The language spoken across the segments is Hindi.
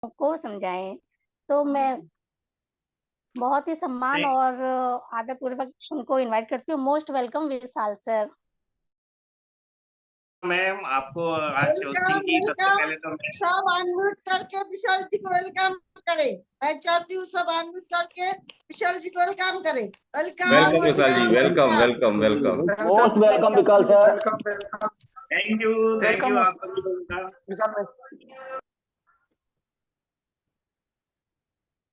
को समझाएं। तो मैं बहुत ही सम्मान और आदर पूर्वक उनको इनवाइट करती हूँ। मोस्ट वेलकम विशाल सर। मैम आपको आज होस्टिंग वेलकम की सबसे पहले तो वेलकम। सब अनम्यूट करके विशाल जी को वेलकम करें। मैं चाहती हूँ सब अनम्यूट करके विशाल जी को वेलकम करें। Welcome Vishal ji, welcome welcome welcome. Most welcome Vikas sir. Thank you आप सभी लोगों का।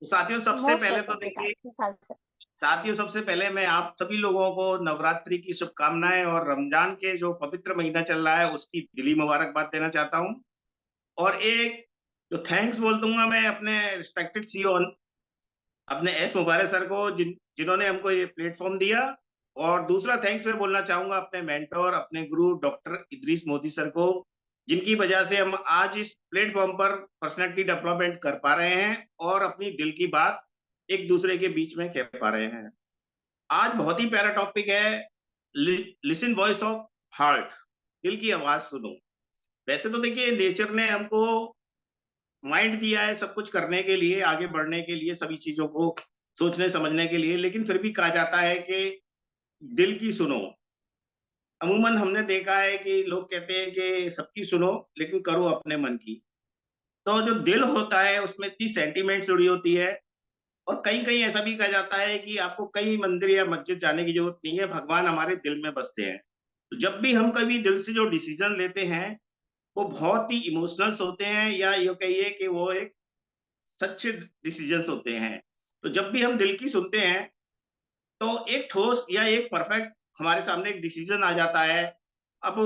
तो साथियों सबसे पहले तो देखिए, विशाल सर। साथियों सबसे पहले मैं आप सभी लोगों को नवरात्रि की शुभकामनाएं और रमजान के जो पवित्र महीना चल रहा है उसकी दिली मुबारकबाद देना चाहता हूं। और एक जो थैंक्स बोल दूंगा मैं अपने रिस्पेक्टेड सीईओ अपने एस मुबारक सर को, जिन्होंने हमको ये प्लेटफॉर्म दिया। और दूसरा थैंक्स मैं बोलना चाहूंगा अपने मेंटोर, अपने गुरु डॉक्टर इदरीस मोदी सर को, जिनकी वजह से हम आज इस प्लेटफॉर्म पर पर्सनालिटी डेवलपमेंट कर पा रहे हैं और अपनी दिल की बात एक दूसरे के बीच में कह पा रहे हैं। आज बहुत ही प्यारा टॉपिक है, लिसन वॉइस ऑफ हार्ट, दिल की आवाज सुनो। वैसे तो देखिए नेचर ने हमको माइंड दिया है सब कुछ करने के लिए, आगे बढ़ने के लिए, सभी चीजों को सोचने समझने के लिए, लेकिन फिर भी कहा जाता है कि दिल की सुनो। अमूमन हमने देखा है कि लोग कहते हैं कि सबकी सुनो लेकिन करो अपने मन की। तो जो दिल होता है उसमें इतनी सेंटीमेंट जुड़ी होती है। और कहीं कहीं ऐसा भी कहा जाता है कि आपको कई मंदिर या मस्जिद जाने की जरूरत नहीं है, भगवान हमारे दिल में बसते हैं। तो जब भी हम कभी दिल से जो डिसीजन लेते हैं वो बहुत ही इमोशनल्स होते हैं, या ये कहिए कि वो एक सच्चे डिसीजंस होते हैं। तो जब भी हम दिल की सुनते हैं तो एक ठोस या एक परफेक्ट हमारे सामने एक डिसीजन आ जाता है। अब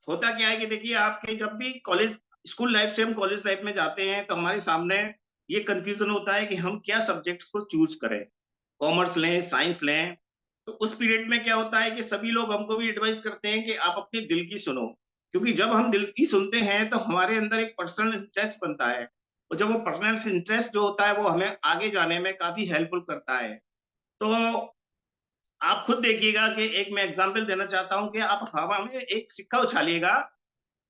होता क्या है कि देखिए आपके जब भी कॉलेज स्कूल लाइफ से हम कॉलेज लाइफ में जाते हैं तो हमारे सामने ये कंफ्यूजन होता है कि हम क्या सब्जेक्ट को चूज करें, कॉमर्स लें साइंस लें। तो उस पीरियड में क्या होता है कि सभी लोग हमको भी एडवाइस करते हैं कि आप अपने दिल की सुनो, क्योंकि जब हम दिल की सुनते हैं तो हमारे अंदर एक पर्सनल इंटरेस्ट बनता है। और जब वो पर्सनल इंटरेस्ट जो होता है वो हमें आगे जाने में काफी हेल्पफुल करता है। तो आप खुद देखिएगा कि एक मैं एग्जांपल देना चाहता हूं कि आप हवा में एक सिक्का उछालिएगा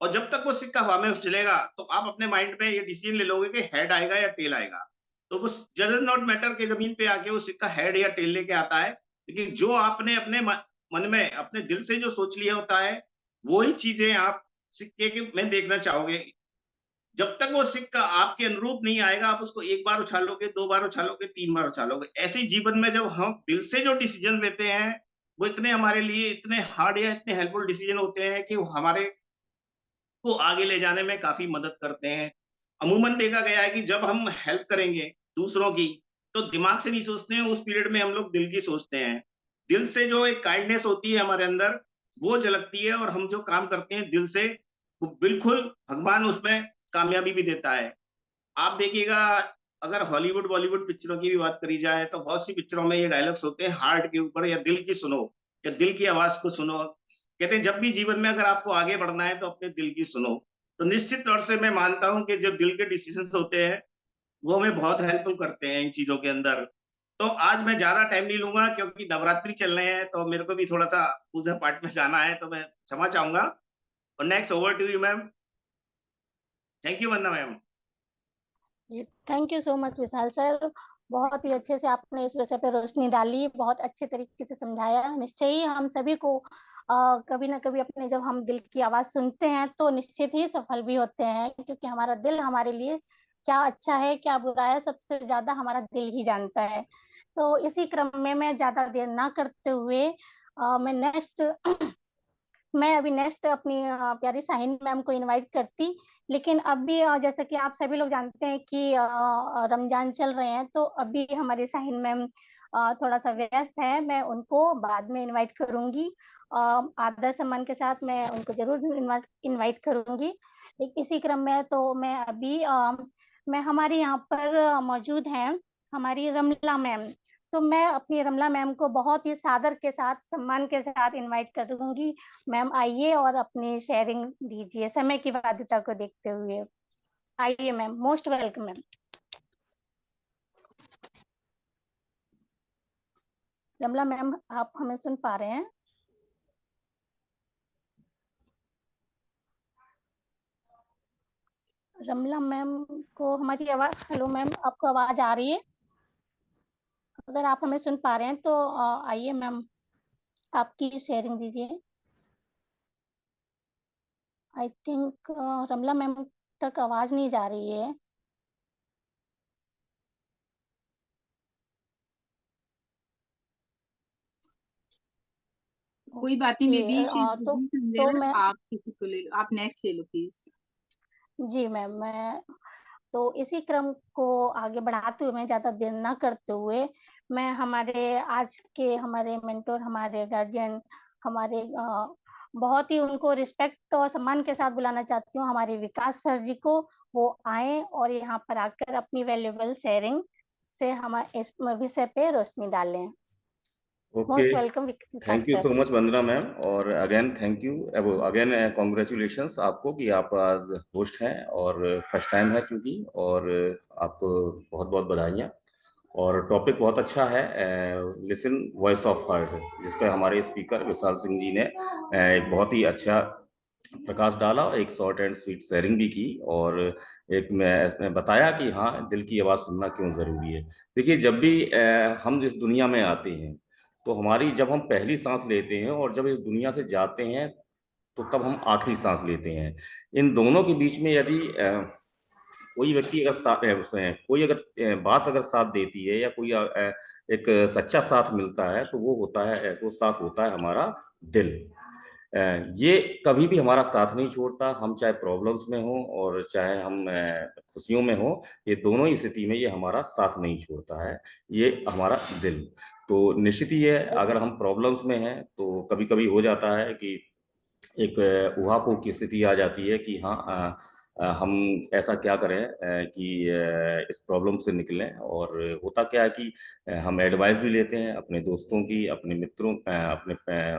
और जब तक वो सिक्का हवा में उछलेगा तो आप अपने माइंड में ये डिसीजन ले लोगे कि हेड आएगा या टेल आएगा। तो वो डज नॉट मैटर कि जमीन पे आके वो सिक्का हेड या टेल लेके आता है, लेकिन जो आपने अपने मन में अपने दिल से जो सोच लिया होता है वो ही चीजें आप सिक्के के में देखना चाहोगे। जब तक वो सिक्का आपके अनुरूप नहीं आएगा आप उसको एक बार उछालोगे, दो बार उछालोगे, तीन बार उछालोगे। ऐसे ही जीवन में जब हम दिल से जो डिसीजन लेते हैं वो इतने हमारे लिए इतने हार्ड या इतने हेल्पफुल डिसीजन होते हैं कि वो हमारे को आगे ले जाने में काफी मदद करते हैं। अमूमन देखा गया है कि जब हम हेल्प करेंगे दूसरों की तो दिमाग से नहीं सोचते हैं, उस पीरियड में हम लोग दिल की सोचते हैं। दिल से जो एक काइंडनेस होती है हमारे अंदर वो झलकती है और हम जो काम करते हैं दिल से वो बिल्कुल भगवान उसमें कामयाबी भी देता है। आप देखिएगा अगर हॉलीवुड बॉलीवुड पिक्चरों की भी बात करी जाए तो बहुत सी पिक्चरों में ये डायलॉग्स होते हैं हार्ट के ऊपर, या दिल की सुनो या दिल की आवाज को सुनो। कहते हैं जब भी जीवन में अगर आपको आगे बढ़ना है तो अपने दिल की सुनो। तो निश्चित तौर से मैं मानता हूं कि जो दिल के डिसीजन होते हैं वो हमें बहुत हेल्पफुल करते हैं इन चीजों के अंदर। तो आज मैं ज्यादा टाइम नहीं लूंगा क्योंकि नवरात्रि चल रहे हैं तो मेरे को भी थोड़ा सा पूजा पाठ में जाना है, तो मैं क्षमा चाहूंगा। और next over to you ma'am. Thank you Vandana ma'am. Thank you so much Vishal sir. बहुत ही अच्छे से आपने इस विषय पर रोशनी डाली, बहुत अच्छे तरीके से समझाया। निश्चय ही हम सभी को कभी ना कभी अपने जब हम दिल की आवाज सुनते हैं तो निश्चित ही सफल भी होते हैं, क्योंकि हमारा दिल हमारे लिए क्या अच्छा है क्या बुरा है सबसे ज्यादा हमारा दिल ही जानता है। तो इसी क्रम में मैं ज्यादा देर ना करते हुए मैं नेक्स्ट मैं अभी नेक्स्ट अपनी प्यारी शाहीन मैम को इनवाइट करती। लेकिन अभी जैसे कि आप सभी लोग जानते हैं कि रमजान चल रहे हैं, तो अभी हमारी शाहीन मैम थोड़ा सा व्यस्त है। मैं उनको बाद में इनवाइट करूंगी, आदर सम्मान के साथ मैं उनको जरूर इनवाइट करूंगी। लेकिन इसी क्रम में तो मैं अभी मैं हमारे यहाँ पर मौजूद हैं हमारी रमला मैम। तो मैं अपनी रमला मैम को बहुत ही सादर के साथ सम्मान के साथ इनवाइट करूंगी। मैम आइए और अपनी शेयरिंग दीजिए समय की बाध्यता को देखते हुए। आइए ma'am, most welcome ma'am. Ramla ma'am आप हमें सुन पा रहे हैं? रमला मैम को हमारी आवाज, हेलो मैम, आपको आवाज आ रही है? अगर आप हमें सुन पा रहे हैं तो आइए मैम, आपकी शेयरिंग दीजिए। आई थिंक रमला मैम तक आवाज नहीं जा रही है। कोई बात नहीं, मे बी तो मैं, आप किसी को ले लो, आप नेक्स्ट ले लो प्लीज। जी मैम, मैं तो इसी क्रम को आगे बढ़ाते हुए, मैं ज़्यादा देर ना करते हुए, मैं हमारे आज के हमारे मेंटोर, हमारे गार्जियन, हमारे बहुत ही उनको रिस्पेक्ट और सम्मान के साथ बुलाना चाहती हूँ, हमारे विकास सर जी को। वो आए और यहाँ पर आकर अपनी वैल्यूएबल शेयरिंग से हमारे इस विषय पे रोशनी डालें। Okay, most welcome thank Vikas you sir. So much Vandana ma'am, और again thank you, again congratulations आपको कि आप आज होस्ट हैं और फर्स्ट टाइम है चूंकि, और आपको बहुत बहुत बधाइयाँ। और टॉपिक बहुत अच्छा है, लिसन वॉइस ऑफ हार्ट, जिस पे हमारे स्पीकर विशाल सिंह जी ने एक बहुत ही अच्छा प्रकाश डाला, एक शॉर्ट एंड स्वीट शेयरिंग भी की, और एक मैं बताया कि हाँ, दिल की आवाज़ सुनना क्यों ज़रूरी है। देखिए, जब भी हम इस दुनिया में आते हैं, तो हमारी जब हम पहली सांस लेते हैं और जब इस दुनिया से जाते हैं, तो तब हम आखिरी सांस लेते हैं। इन दोनों के बीच में यदि कोई व्यक्ति अगर उसमें कोई अगर बात अगर साथ देती है, या कोई एक सच्चा साथ मिलता है, तो वो होता है, वो साथ होता है हमारा दिल। ये कभी भी हमारा साथ नहीं छोड़ता, हम चाहे प्रॉब्लम्स में हो और चाहे हम खुशियों में हो, ये दोनों ही स्थिति में ये हमारा साथ नहीं छोड़ता है, ये हमारा दिल। तो निश्चित ही है, अगर हम प्रॉब्लम्स में हैं तो कभी कभी हो जाता है कि एक ऊहापोह की स्थिति आ जाती है कि हाँ, हम ऐसा क्या करें कि इस प्रॉब्लम से निकलें। और होता क्या है कि हम एडवाइस भी लेते हैं अपने दोस्तों की, अपने मित्रों, अपने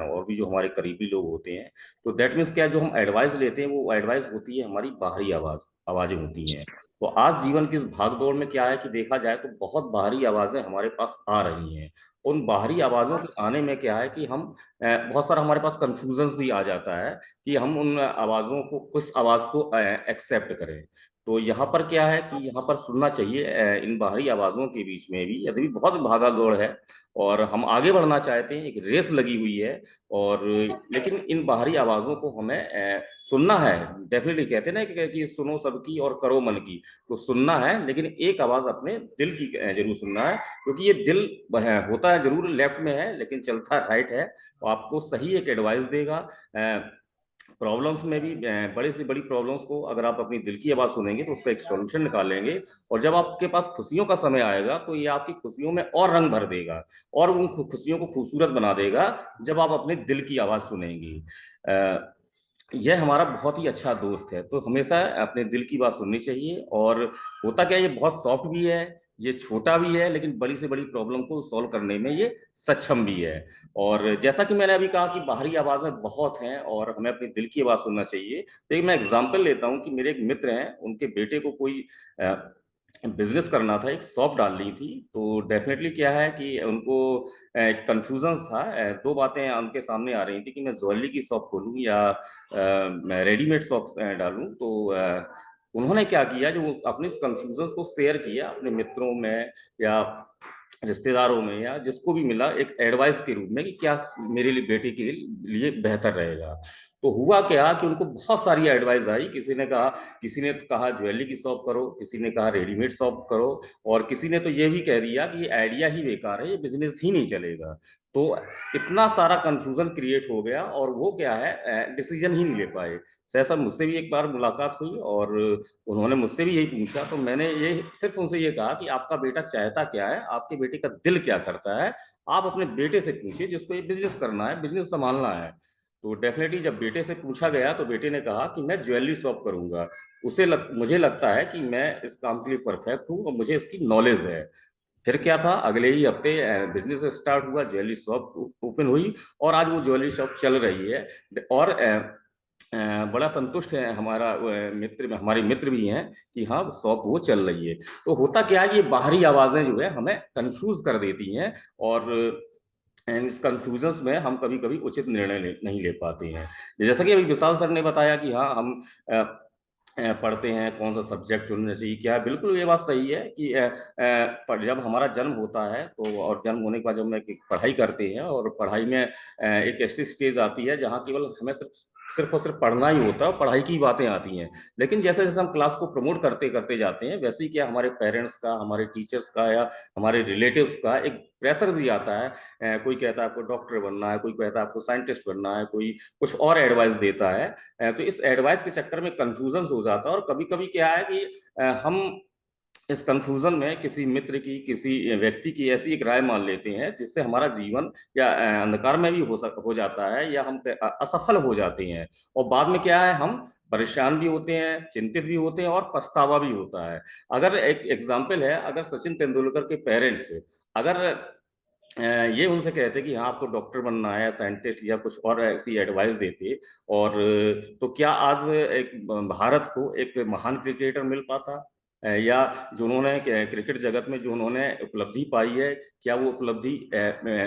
और भी जो हमारे करीबी लोग होते हैं। तो दैट मीन्स क्या है, जो हम एडवाइस लेते हैं वो एडवाइस होती है हमारी बाहरी आवाज़ें होती हैं। तो आज जीवन की इस भाग दौड़ में क्या है कि देखा जाए तो बहुत बाहरी आवाज़ें हमारे पास आ रही हैं। उन बाहरी आवाज़ों के आने में क्या है कि हम बहुत सारा हमारे पास कंफ्यूजन भी आ जाता है कि हम उन आवाज़ों को, किस आवाज़ को एक्सेप्ट करें। तो यहाँ पर क्या है कि यहाँ पर सुनना चाहिए इन बाहरी आवाज़ों के बीच में भी, यदि भी बहुत भागा दौड़ है और हम आगे बढ़ना चाहते हैं, एक रेस लगी हुई है, और लेकिन इन बाहरी आवाज़ों को हमें सुनना है। डेफिनेटली कहते हैं ना कि सुनो सबकी और करो मन की। तो सुनना है, लेकिन एक आवाज़ अपने दिल की जरूर सुनना है, क्योंकि ये दिल होता है जरूर लेफ्ट में है, लेकिन चलता राइट है। तो आपको सही एक एडवाइस देगा। प्रॉब्लम्स में भी, बड़ी से बड़ी प्रॉब्लम्स को अगर आप अपनी दिल की आवाज़ सुनेंगे तो उसका एक सॉल्यूशन निकालेंगे। और जब आपके पास खुशियों का समय आएगा तो ये आपकी खुशियों में और रंग भर देगा, और उन खुशियों को खूबसूरत बना देगा जब आप अपने दिल की आवाज़ सुनेंगे। यह हमारा बहुत ही अच्छा दोस्त है, तो हमेशा अपने दिल की बात सुननी चाहिए। और होता क्या है, ये बहुत सॉफ्ट भी है, ये छोटा भी है, लेकिन बड़ी से बड़ी प्रॉब्लम को सॉल्व करने में ये सक्षम भी है। और जैसा कि मैंने अभी कहा कि बाहरी आवाज़ें बहुत हैं और हमें अपनी दिल की आवाज़ सुनना चाहिए। तो एक मैं एग्जांपल लेता हूँ कि मेरे एक मित्र हैं, उनके बेटे को कोई बिजनेस करना था, एक शॉप डालनी थी। तो डेफिनेटली क्या है कि उनको कंफ्यूजन था, दो बातें उनके सामने आ रही थी कि मैं ज्वेलरी की शॉप खोलूँ या मैं रेडीमेड शॉप डालूं। तो उन्होंने क्या किया, जो अपने इस कंफ्यूजन को शेयर किया अपने मित्रों में या रिश्तेदारों में या जिसको भी मिला, एक एडवाइस के रूप में कि क्या मेरे लिए, बेटे के लिए बेहतर रहेगा। तो हुआ क्या कि उनको बहुत सारी एडवाइस आई। किसी ने कहा ज्वेलरी की शॉप करो, किसी ने कहा रेडीमेड शॉप करो, और किसी ने तो ये भी कह दिया कि ये आइडिया ही बेकार है, ये बिजनेस ही नहीं चलेगा। तो इतना सारा कंफ्यूजन क्रिएट हो गया और वो क्या है, डिसीजन ही नहीं ले पाए। सर मुझसे भी एक बार मुलाकात हुई और उन्होंने मुझसे भी यही पूछा, तो मैंने ये सिर्फ उनसे ये कहा कि आपका बेटा चाहता क्या है, आपके बेटे का दिल क्या करता है, आप अपने बेटे से पूछिए, जिसको ये बिजनेस करना है, बिजनेस संभालना है। तो डेफिनेटली जब बेटे से पूछा गया तो बेटे ने कहा कि मैं ज्वेलरी शॉप करूंगा। मुझे लगता है कि मैं इस काम के लिए परफेक्ट हूँ और मुझे इसकी नॉलेज है। फिर क्या था, अगले ही हफ्ते बिजनेस स्टार्ट हुआ, ज्वेलरी शॉप ओपन हुई और आज वो ज्वेलरी शॉप चल रही है। और बड़ा संतुष्ट है हमारे मित्र भी हैं कि हाँ, शॉप वो चल रही है। तो होता क्या है, ये बाहरी आवाजें जो है हमें कंफ्यूज कर देती हैं, और इस कंफ्यूजन्स में हम कभी कभी उचित निर्णय नहीं ले पाते हैं। जैसा कि अभी विशाल सर ने बताया कि हाँ, हम पढ़ते हैं, कौन सा सब्जेक्ट चुनना चाहिए, क्या है। बिल्कुल ये बात सही है कि जब हमारा जन्म होता है तो, और जन्म होने के बाद जब मैं पढ़ाई करते हैं, और पढ़ाई में एक ऐसी स्टेज आती है जहाँ केवल हमें सिर्फ और सिर्फ पढ़ना ही होता है, पढ़ाई की बातें आती हैं। लेकिन जैसे जैसे हम क्लास को प्रमोट करते करते जाते हैं, वैसे ही क्या हमारे पेरेंट्स का, हमारे टीचर्स का या हमारे रिलेटिव्स का एक प्रेशर भी आता है। कोई कहता है आपको डॉक्टर बनना है, कोई कहता है आपको साइंटिस्ट बनना है, कोई कुछ और एडवाइस देता है। तो इस एडवाइस के चक्कर में कंफ्यूजन हो जाता है, और कभी कभी क्या है कि हम इस कंफ्यूजन में किसी मित्र की, किसी व्यक्ति की ऐसी एक राय मान लेते हैं जिससे हमारा जीवन या अंधकार में भी हो जाता है, या हम असफल हो जाते हैं। और बाद में क्या है, हम परेशान भी होते हैं, चिंतित भी होते हैं, और पछतावा भी होता है। अगर एक एग्जाम्पल है, अगर सचिन तेंदुलकर के पेरेंट्स अगर ये उनसे कहते कि हाँ आपको डॉक्टर बनना है, साइंटिस्ट या कुछ और ऐसी एडवाइस देते, और तो क्या आज एक भारत को एक महान क्रिकेटर मिल पाता, या जो उन्होंने क्रिकेट जगत में जो उन्होंने उपलब्धि पाई है, क्या वो उपलब्धि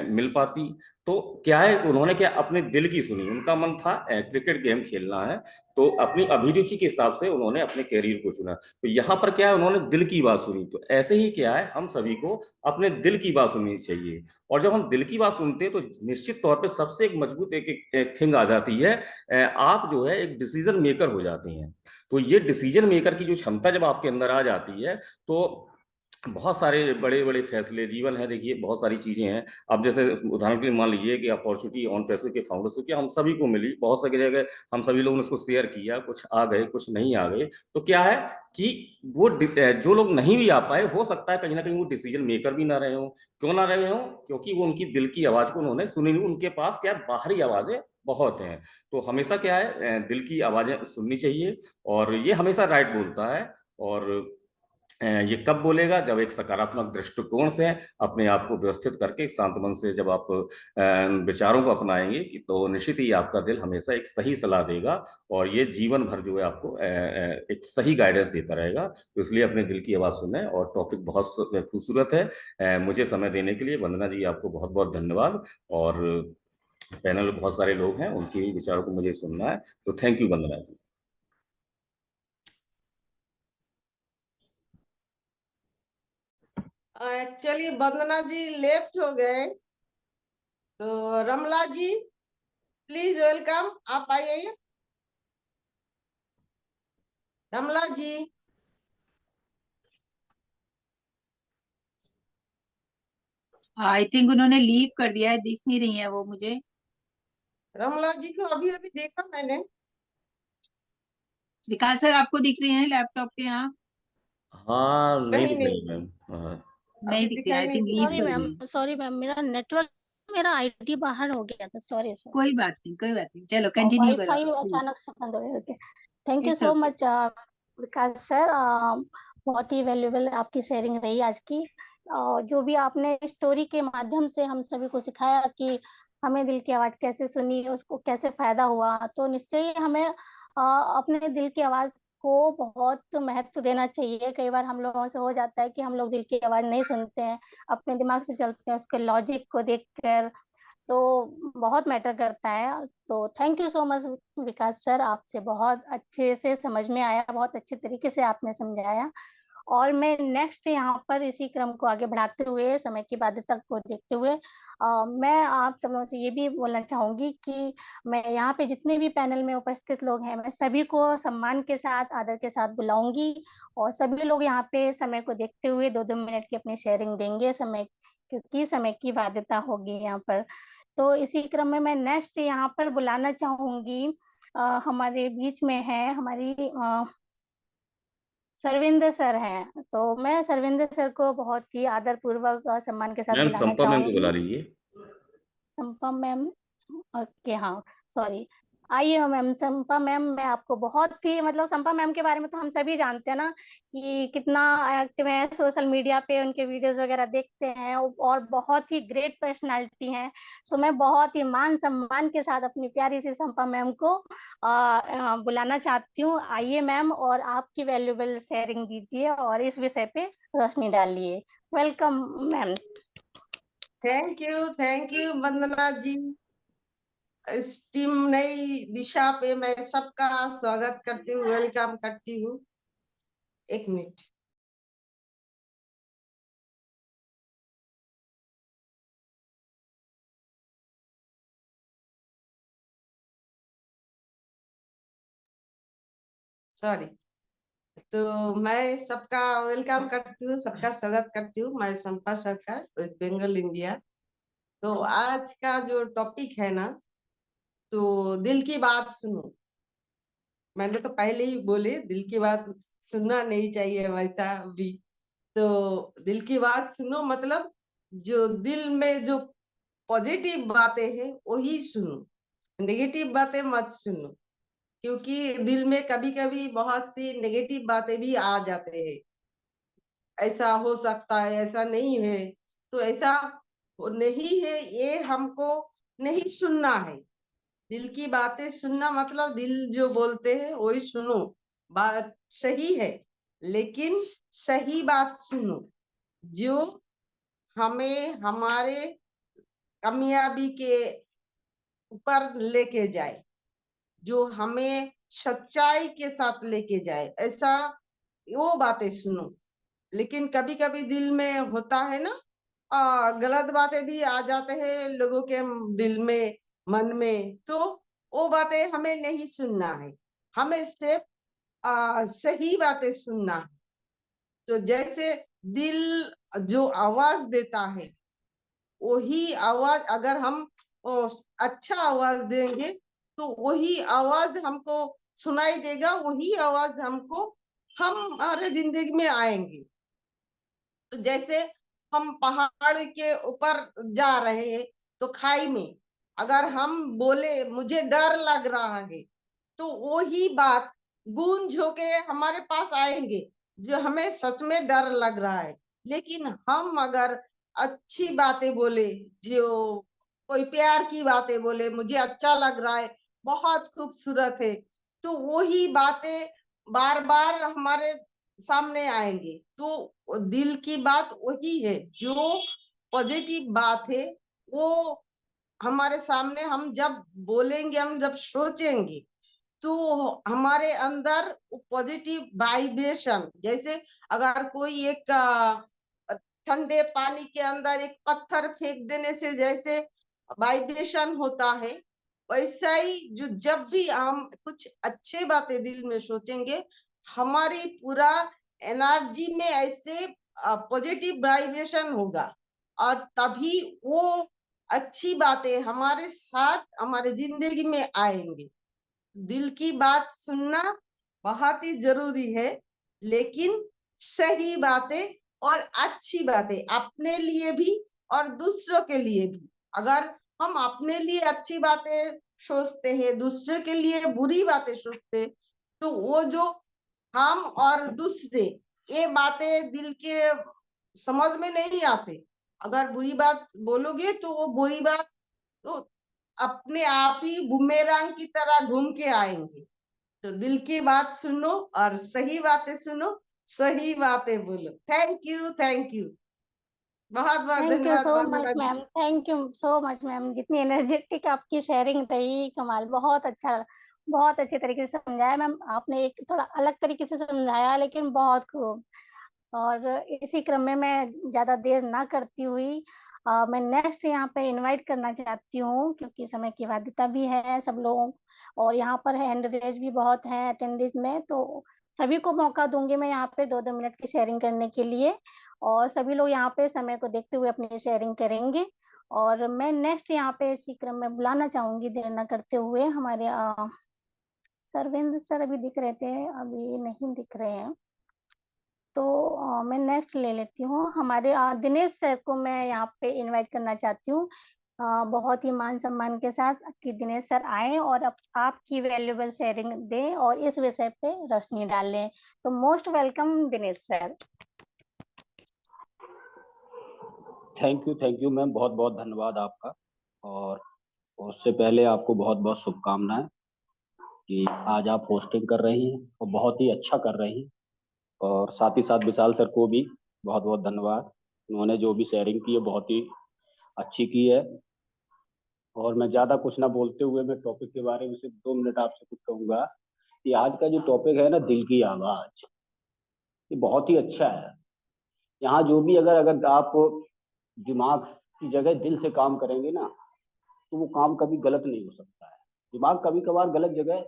मिल पाती। तो क्या है, उन्होंने क्या अपने दिल की सुनी, उनका मन था क्रिकेट गेम खेलना है, तो अपनी अभिरुचि के हिसाब से उन्होंने अपने कैरियर को चुना। तो यहाँ पर क्या है, उन्होंने दिल की बात सुनी। तो ऐसे ही क्या है, हम सभी को अपने दिल की बात सुननी चाहिए। और जब हम दिल की बात सुनते हैं तो निश्चित तौर पे सबसे एक मजबूत एक थिंग आ जाती है, आप जो है एक डिसीजन मेकर हो जाते हैं। तो ये डिसीजन मेकर की जो क्षमता जब आपके अंदर आ जाती है, तो बहुत सारे बड़े बड़े फैसले, जीवन है देखिए बहुत सारी चीजें हैं। अब जैसे उदाहरण के लिए मान लीजिए कि अपॉर्चुनिटी ऑन पैसे के फाउंडर से क्या हम सभी को मिली, बहुत सारी जगह हम सभी लोगों ने उसको शेयर किया, कुछ आ गए कुछ नहीं आ गए। तो क्या है कि वो जो लोग नहीं भी आ पाए, हो सकता है कहीं ना कहीं वो डिसीजन मेकर भी ना रहे हो। क्यों ना रहे हो? क्योंकि वो उनकी दिल की आवाज को उन्होंने सुनी नहीं, उनके पास क्या बाहरी आवाजें बहुत हैं। तो हमेशा क्या है, दिल की आवाजें सुननी चाहिए, और ये हमेशा राइट बोलता है। और ये कब बोलेगा, जब एक सकारात्मक दृष्टिकोण से अपने आप को व्यवस्थित करके एक शांत मन से जब आप विचारों को अपनाएंगे, कि तो निश्चित ही आपका दिल हमेशा एक सही सलाह देगा, और ये जीवन भर जो है आपको एक सही गाइडेंस देता रहेगा। तो इसलिए अपने दिल की आवाज सुने। और टॉपिक बहुत खूबसूरत है। मुझे समय देने के लिए वंदना जी आपको बहुत बहुत धन्यवाद। और पैनल में बहुत सारे लोग हैं, उनके विचारों को मुझे सुनना है, तो thank you Vandana ji. Actually Vandana ji left हो गए, तो रमला जी प्लीज वेलकम, आप आइए। रमला जी, आई थिंक उन्होंने लीव कर दिया है, दिख नहीं रही है वो मुझे। रमला जी को अभी अभी देखा मैंने। विकास सर आपको दिख रही हैं लैपटॉप के यहाँ? हाँ नहीं नहीं दिख नहीं, रही मैम। हाँ। नहीं अभी दिख रही, दिखाई आई नहीं थिंक दे लीव रहा। सॉरी कर मैम, गई। सॉरी मैम, मेरा नेटवर्क, मेरा आईडी बाहर हो गया था, सॉरी सर। कोई बात नहीं, कोई बात नहीं, चलो और कंटिन्यू करो वाईफाई प्लीज। अचानक से बंद हो गया। Okay, thank you it's so okay. Much Vikas sir. बहुत ही वैल्यूएबल आपकी शेयरिंग रही आज की। जो भी आपने स्टोरी के माध्यम से हम सभी को सिखाया कि हमें दिल की आवाज़ कैसे सुनी, उसको कैसे फायदा हुआ, तो निश्चय ही हमें अपने दिल की आवाज़ को बहुत महत्व देना चाहिए। कई बार हम लोगों से हो जाता है कि हम लोग दिल की आवाज़ नहीं सुनते हैं, अपने दिमाग से चलते हैं, उसके लॉजिक को देखकर, तो बहुत मैटर करता है। तो thank you so much Vikas sir, आपसे बहुत अच्छे से समझ में आया, बहुत अच्छे तरीके से आपने समझाया। और मैं नेक्स्ट यहाँ पर इसी क्रम को आगे बढ़ाते हुए, समय की बाध्यता को देखते हुए, मैं आप सब लोगों से ये भी बोलना चाहूँगी कि मैं यहाँ पे जितने भी पैनल में उपस्थित लोग हैं, मैं सभी को सम्मान के साथ, आदर के साथ बुलाऊंगी, और सभी लोग यहाँ पे समय को देखते हुए 2-2 मिनट की अपनी शेयरिंग देंगे, समय, क्योंकि समय की बाध्यता होगी यहाँ पर। तो इसी क्रम में मैं नेक्स्ट यहाँ पर बुलाना चाहूंगी, हमारे बीच में है हमारी सरविंदर सर हैं, तो मैं सरविंदर सर को बहुत ही आदर पूर्वक और सम्मान के साथ मैम बुलाना संपा मैम को बुला चाहूंगी। लीजिए। चंपा मैम, ओके, हाँ, सॉरी। आइए मैम, चंपा मैम, मैं आपको बहुत ही, मतलब चंपा मैम के बारे में तो हम सभी जानते हैं ना कि कितना एक्टिव है सोशल मीडिया पे, उनके वीडियोस वगैरह देखते हैं, और बहुत ही ग्रेट पर्सनालिटी हैं। तो मैं बहुत ही मान सम्मान के साथ अपनी प्यारी सी चंपा मैम को बुलाना चाहती हूँ। आइए मैम, और आपकी वैल्यूएबल शेयरिंग दीजिए और इस विषय पे रोशनी डालिए। Welcome ma'am. Thank you Vandana जी। इस टीम नई दिशा पे मैं सबका स्वागत करती हूँ, वेलकम करती हूँ। एक मिनट। सॉरी। तो मैं सबका वेलकम करती हूँ, सबका स्वागत करती हूँ। मैं संपा सरकार, वेस्ट बंगाल, इंडिया। तो आज का जो टॉपिक है ना, तो दिल की बात सुनो। मैंने तो पहले ही बोले दिल की बात सुनना नहीं चाहिए वैसा भी। तो दिल की बात सुनो मतलब जो दिल में जो पॉजिटिव बातें हैं वही सुनो, नेगेटिव बातें मत सुनो। क्योंकि दिल में कभी कभी बहुत सी नेगेटिव बातें भी आ जाते हैं। ऐसा हो सकता है, ऐसा नहीं है, तो ऐसा नहीं है, ये हमको नहीं सुनना है। दिल की बातें सुनना मतलब दिल जो बोलते हैं वही सुनो। बात सही है, लेकिन सही बात सुनो जो हमें हमारे कामयाबी के ऊपर लेके जाए, जो हमें सच्चाई के साथ लेके जाए, ऐसा वो बातें सुनो। लेकिन कभी कभी दिल में होता है ना, गलत बातें भी आ जाते हैं लोगों के दिल में, मन में, तो वो बातें हमें नहीं सुनना है। हमें सिर्फ सही बातें सुनना है। तो जैसे दिल जो आवाज देता है वही आवाज अगर हम अच्छा आवाज देंगे तो वही आवाज हमको सुनाई देगा, वही आवाज हमको हमारे जिंदगी में आएंगे। तो जैसे हम पहाड़ के ऊपर जा रहे हैं तो खाई में अगर हम बोले मुझे डर लग रहा है, तो वही बात गूंज होके हमारे पास आएंगे जो हमें सच में डर लग रहा है। लेकिन हम अगर अच्छी बातें बोले, जो कोई प्यार की बातें बोले, मुझे अच्छा लग रहा है, बहुत खूबसूरत है, तो वही बातें बार बार हमारे सामने आएंगे। तो दिल की बात वही है, जो पॉजिटिव बात है वो हमारे सामने हम जब बोलेंगे, हम जब सोचेंगे, तो हमारे अंदर पॉजिटिव वाइब्रेशन, जैसे अगर कोई एक ठंडे पानी के अंदर एक पत्थर फेंक देने से जैसे वाइब्रेशन होता है, वैसा ही जो जब भी हम कुछ अच्छे बातें दिल में सोचेंगे, हमारी पूरा एनर्जी में ऐसे पॉजिटिव वाइब्रेशन होगा, और तभी वो अच्छी बातें हमारे साथ हमारे जिंदगी में आएंगे। दिल की बात सुनना बहुत ही जरूरी है, लेकिन सही बातें और अच्छी बातें अपने लिए भी और दूसरों के लिए भी। अगर हम अपने लिए अच्छी बातें सोचते हैं, दूसरे के लिए बुरी बातें सोचते हैं, तो वो जो हम और दूसरे, ये बातें दिल के समझ में नहीं आते। अगर बुरी बात बोलोगे तो वो बुरी बात तो अपने आप ही बुमेरांग की तरह घूम के आएंगे। तो दिल की बात सुनो और सही बातें सुनो, सही बातें बोलो। थैंक यू, थैंक यू, बहुत बहुत थैंक यू धन्यवाद so Vandana much ji. Ma'am, thank you so much ma'am. जितनी एनर्जेटिक आपकी शेयरिंग रही, कमाल, बहुत अच्छा, बहुत अच्छे तरीके से समझाया मैम आपने। एक थोड़ा अलग तरीके से समझाया लेकिन बहुत खूब। और इसी क्रम में मैं ज़्यादा देर ना करती हुई मैं नेक्स्ट यहाँ पे इनवाइट करना चाहती हूँ, क्योंकि समय की बाध्यता भी है सब लोगों, और यहाँ पर हैंड रेज भी बहुत है अटेंडेंस में, तो सभी को मौका दूंगी मैं यहाँ पे 2-2 मिनट की शेयरिंग करने के लिए, और सभी लोग यहाँ पे समय को देखते हुए अपनी शेयरिंग करेंगे। और मैं नेक्स्ट यहाँ पे इसी क्रम में बुलाना चाहूंगी देर न करते हुए हमारे सरविंद सर। अभी दिख रहे थे, अभी नहीं दिख रहे हैं, तो मैं नेक्स्ट ले लेती हूँ। हमारे दिनेश सर को मैं यहाँ पे इनवाइट करना चाहती हूँ, बहुत ही मान सम्मान के साथ कि दिनेश सर आए और आपकी वैल्यूबल शेयरिंग दें और इस विषय पे रोशनी डालें। तो most welcome Dinesh sir. Thank you ma'am, बहुत बहुत धन्यवाद आपका। और उससे पहले आपको बहुत बहुत शुभकामनाएं कि आज आप होस्टिंग कर रही हैं और बहुत ही अच्छा कर रही हैं। और साथ ही साथ विशाल सर को भी बहुत बहुत धन्यवाद, उन्होंने जो भी शेयरिंग की है बहुत ही अच्छी की है। और मैं ज्यादा कुछ ना बोलते हुए मैं टॉपिक के बारे में सिर्फ 2 मिनट आपसे कुछ कहूंगा कि आज का जो टॉपिक है ना, दिल की आवाज, ये बहुत ही अच्छा है। यहाँ जो भी अगर अगर आप दिमाग की जगह दिल से काम करेंगे ना, तो वो काम कभी गलत नहीं हो सकता है। दिमाग कभी कभार गलत जगह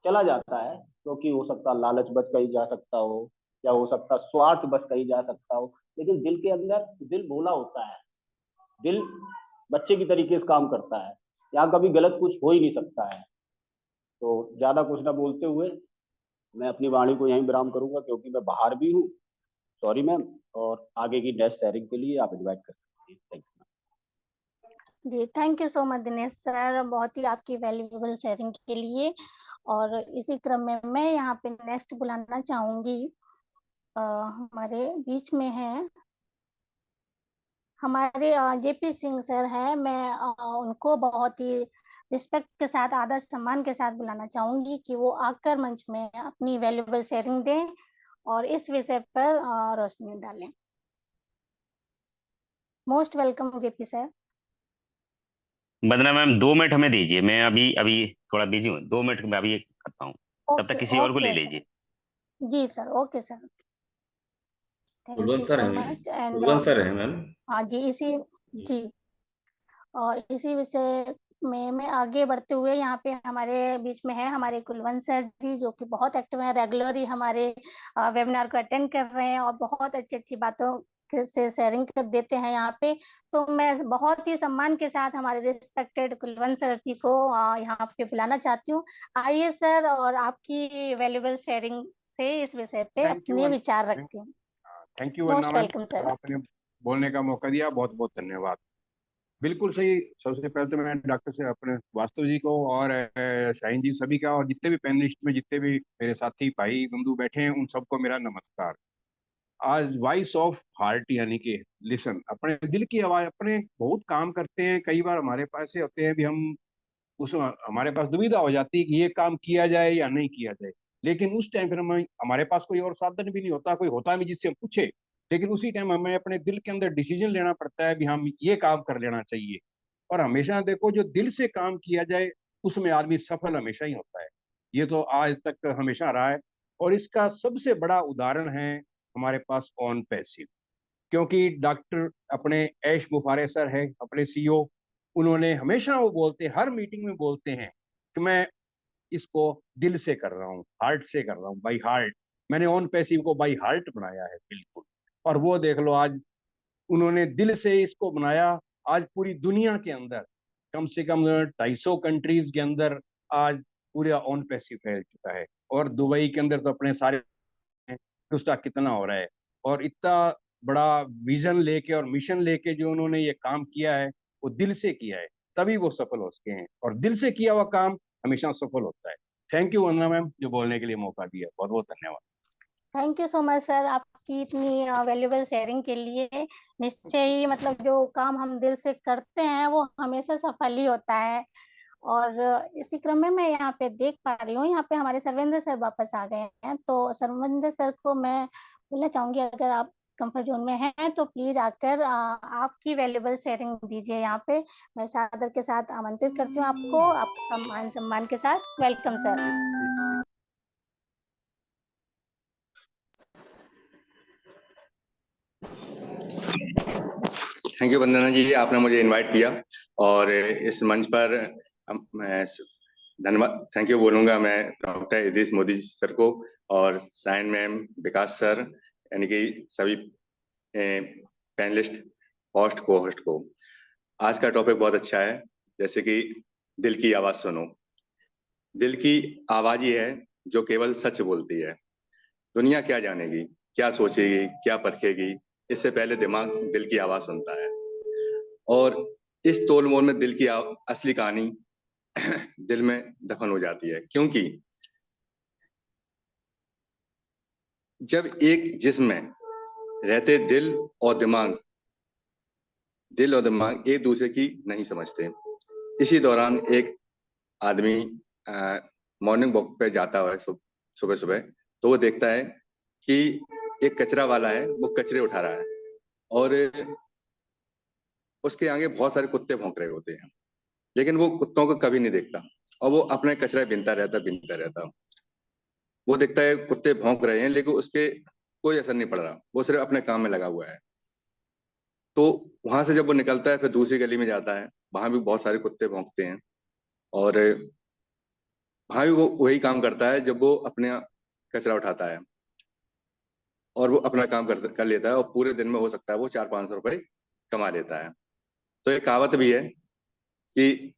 चला जाता है, क्योंकि हो सकता है लालच बस कहीं जा सकता हो, या हो सकता है स्वार्थ बस कहीं जा सकता हो, लेकिन दिल के अंदर दिल भोला होता है। दिल बच्चे की तरीके से काम करता है। यहाँ कभी गलत कुछ हो ही नहीं सकता है। तो ज्यादा कुछ ना बोलते हुए मैं अपनी वाणी को यहीं विराम करूंगा, क्योंकि मैं बाहर भी हूँ। Sorry ma'am. और आगे की नेक्स्ट शेयरिंग के लिए आप इन्वाइट कर सकते हैं। Thank you. जी thank you so much Dinesh sir, बहुत ही आपकी वैल्यूएबल शेयरिंग के लिए। और इसी क्रम में मैं यहाँ पे नेक्स्ट बुलाना चाहूंगी, हमारे बीच में है हमारे जेपी सिंह सर हैं। मैं उनको बहुत ही रिस्पेक्ट के साथ, आदर सम्मान के साथ बुलाना चाहूंगी कि वो आकर मंच में अपनी वैल्यूएबल शेयरिंग दें और इस विषय पर रोशनी डालें। Most welcome JP sir. Vandana ma'am 2 minute हमें दीजिए, मैं अभी अभी थोड़ा बिजी हूँ, 2 मिनट में अभी करता हूँ, तब तक ओके किसी और को ले ओके लीजिए। सर। जी sir, okay sir, thank Kulwant you sir so हैं, मच। एंड कुलवंत सर हैं मैम। हाँ जी, जी और इसी विषय में मैं आगे बढ़ते हुए, यहाँ पे हमारे बीच में है हमारे कुलवंत सर जी, जो कि बहुत एक्टिव हैं, रेगुलरली हमारे वेबिनार को अटेंड कर रहे हैं और बहुत अच्छी अच्छी बातों से शेयरिंग कर देते हैं यहाँ पे। तो मैं बहुत ही सम्मान के साथ हमारे रिस्पेक्टेड कुलवंत सर जी को यहाँ पे बुलाना चाहती हूँ। आइए सर, और आपकी वैल्यूएबल शेयरिंग से इस विषय पे अपने विचार रखते हैं। Thank you Vandana most ma'am, welcome sir. आपने बोलने का मौका दिया, बहुत बहुत धन्यवाद। बिल्कुल सही। सबसे पहले तो मैं डॉक्टर से अपने वास्तव जी को और शाहीन जी सभी का, और जितने भी पैनलिस्ट में जितने भी मेरे साथी भाई बंधु बैठे हैं, उन सबको मेरा नमस्कार। आज वॉइस ऑफ हार्ट यानी कि लिसन, अपने दिल की आवाज, अपने बहुत काम करते हैं। कई बार हमारे पास से होते हैं भी हम उस हमारे पास दुविधा हो जाती है कि ये काम किया जाए या नहीं किया जाए, लेकिन उस टाइम फिर हम, हमारे पास कोई और साधन भी नहीं होता, कोई होता नहीं जिससे हम पूछे, लेकिन उसी टाइम हमें अपने दिल के अंदर डिसीजन लेना पड़ता है भी हम ये काम कर लेना चाहिए। और हमेशा देखो, जो दिल से काम किया जाए उसमें आदमी सफल हमेशा ही होता है। ये तो आज तक हमेशा रहा है। और इसका सबसे बड़ा उदाहरण है हमारे पास ऑन पैसिव, क्योंकि डॉक्टर अपने ऐश मुफारे सर है, अपने सीईओ, उन्होंने हमेशा वो बोलते, हर मीटिंग में बोलते हैं कि मैं इसको दिल से कर रहा हूँ, हार्ट से कर रहा हूँ, बाई हार्ट। मैंने ऑन पैसिव को बाई हार्ट बनाया है, बिल्कुल। और वो देख लो, आज उन्होंने दिल से इसको बनाया। आज पूरी दुनिया के अंदर कम से कम 250 कंट्रीज के अंदर आज पूरा ऑन पैसिव फैल चुका है। और दुबई के अंदर तो अपने सारे, उसका कितना हो रहा है। और इतना बड़ा विजन लेके और मिशन लेके जो उन्होंने ये काम किया है, वो दिल से किया है, तभी वो सफल हो सके हैं। और दिल से किया हुआ काम हमेशा सफल होता है। थैंक यू वंदना मैम, जो बोलने के लिए मौका दिया, बहुत बहुत धन्यवाद। Thank you so much sir, आपकी इतनी वैल्यूएबल शेयरिंग के लिए। निश्चय ही, मतलब जो काम हम दिल से करते हैं वो हमेशा सफल ही होता है। और इसी क्रम में मैं यहाँ पे देख पा रही हूँ, यहाँ पे हमारे सर्वेंद्र सर वापस आ गए हैं। तो सर्वेंद्र सर को मैं बोलना चाहूंगी, अगर आप कंफर्ट जोन में हैं तो प्लीज आकर आपकी वैल्यूएबल शेयरिंग दीजिए यहाँ पे। मैं सादर के साथ आमंत्रित करती हूँ आपको, आपका मान सम्मान के साथ welcome sir. Thank you Vandana जी, आपने मुझे इनवाइट किया और इस मंच पर मैं धन्यवाद, थैंक यू बोलूंगा मैं डॉक्टर इदरीस मोदी सर को और साइन मैम, विकास सर, यानी कि सभी पैनलिस्ट, होस्ट, को होस्ट को। आज का टॉपिक बहुत अच्छा है, जैसे कि दिल की आवाज सुनो। दिल की आवाज ही है जो केवल सच बोलती है। दुनिया क्या जानेगी, क्या सोचेगी, क्या परखेगी, इससे पहले दिमाग दिल की आवाज सुनता है। और इस तोल मोल में दिल की असली कहानी दिल में दफन हो जाती है, क्योंकि जब एक जिस्म में रहते दिल और दिमाग एक दूसरे की नहीं समझते। इसी दौरान एक आदमी मॉर्निंग वॉक पे जाता है सुबह सुबह, तो वो देखता है कि एक कचरा वाला है, वो कचरे उठा रहा है और उसके आगे बहुत सारे कुत्ते भौंक रहे होते हैं। लेकिन वो कुत्तों को कभी नहीं देखता और वो अपने कचरा बिनता रहता। वो देखता है कुत्ते भौंक रहे हैं लेकिन उसके कोई असर नहीं पड़ रहा, वो सिर्फ अपने काम में लगा हुआ है। तो वहां से जब वो निकलता है फिर दूसरी गली में जाता है, वहां भी बहुत सारे कुत्ते भौंकते हैं और वहां भी वो वही काम करता है। जब वो अपने कचरा उठाता है और वो अपना काम कर लेता है और पूरे दिन में हो सकता है वो 400-500 रुपए कमा लेता है। तो एक कहावत भी है कि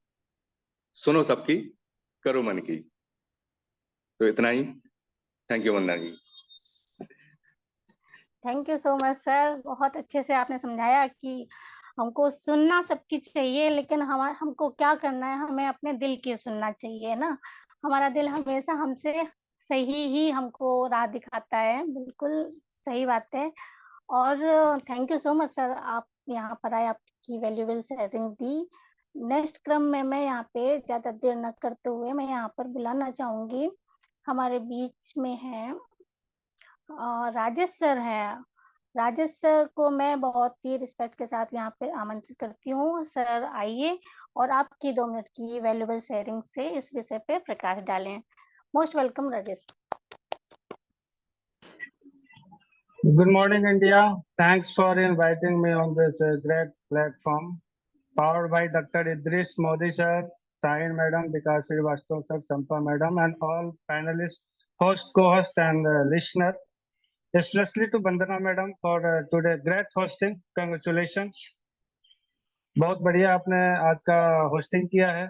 सुनो सबकी, करो मन की। तो इतना ही। Thank you Vandana ji. Thank you so much sir, बहुत अच्छे से आपने समझाया कि हमको सुनना सबकी चाहिए, लेकिन हमको क्या करना है, हमें अपने दिल की सुनना चाहिए ना। हमारा दिल हमेशा हमसे सही ही हमको राह दिखाता है, बिल्कुल सही बात है। और thank you so much sir, आप यहाँ पर आए, आपकी वैल्यूएबल शेयरिंग दी। नेक्स्ट क्रम में मैं यहाँ पे ज़्यादा देर न करते हुए मैं यहाँ पर बुलाना चाहूँगी, हमारे बीच में है राजेश सर हैं। राजेश सर को मैं बहुत ही रिस्पेक्ट के साथ यहाँ पे आमंत्रित करती हूँ। सर आइए और आपकी 2 मिनट की वैल्यूएबल शेयरिंग से इस विषय पे प्रकाश डालें। Most welcome Rajesh. Good morning, India. Thanks for inviting me on this great platform. Powered by Dr. Idris Modi sir, Sahin madam, Vikas Srivastava sir, Champa madam, and all panelists, host, co-host, and listener. Especially to Bandana madam for today great hosting. Congratulations. बहुत बढ़िया आपने आज का होस्टिंग किया है,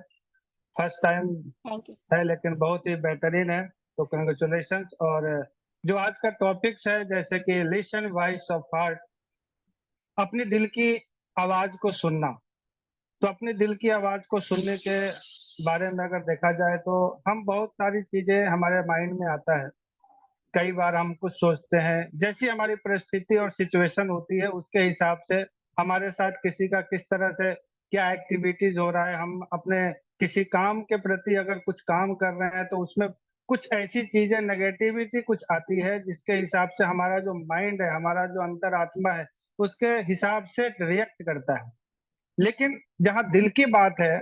फर्स्ट टाइम थैंक यू। है लेकिन बहुत ही बेहतरीन है, तो कंग्रेचुलेशंस। और जो आज का टॉपिक्स है जैसे कि लिसन वॉइस ऑफ हार्ट, अपने दिल की आवाज को सुनना। तो अपने दिल की आवाज को सुनने के बारे में अगर देखा जाए तो हम बहुत सारी चीजें हमारे माइंड में आता है। कई बार हम कुछ सोचते हैं, जैसी हमारी परिस्थिति और सिचुएशन होती है उसके हिसाब से हमारे साथ किसी का किस तरह से क्या एक्टिविटीज हो रहा है, हम अपने किसी काम के प्रति अगर कुछ काम कर रहे हैं तो उसमें कुछ ऐसी चीजें नेगेटिविटी कुछ आती है जिसके हिसाब से हमारा जो माइंड है, हमारा जो अंतरात्मा है, उसके हिसाब से रिएक्ट करता है। लेकिन जहाँ दिल की बात है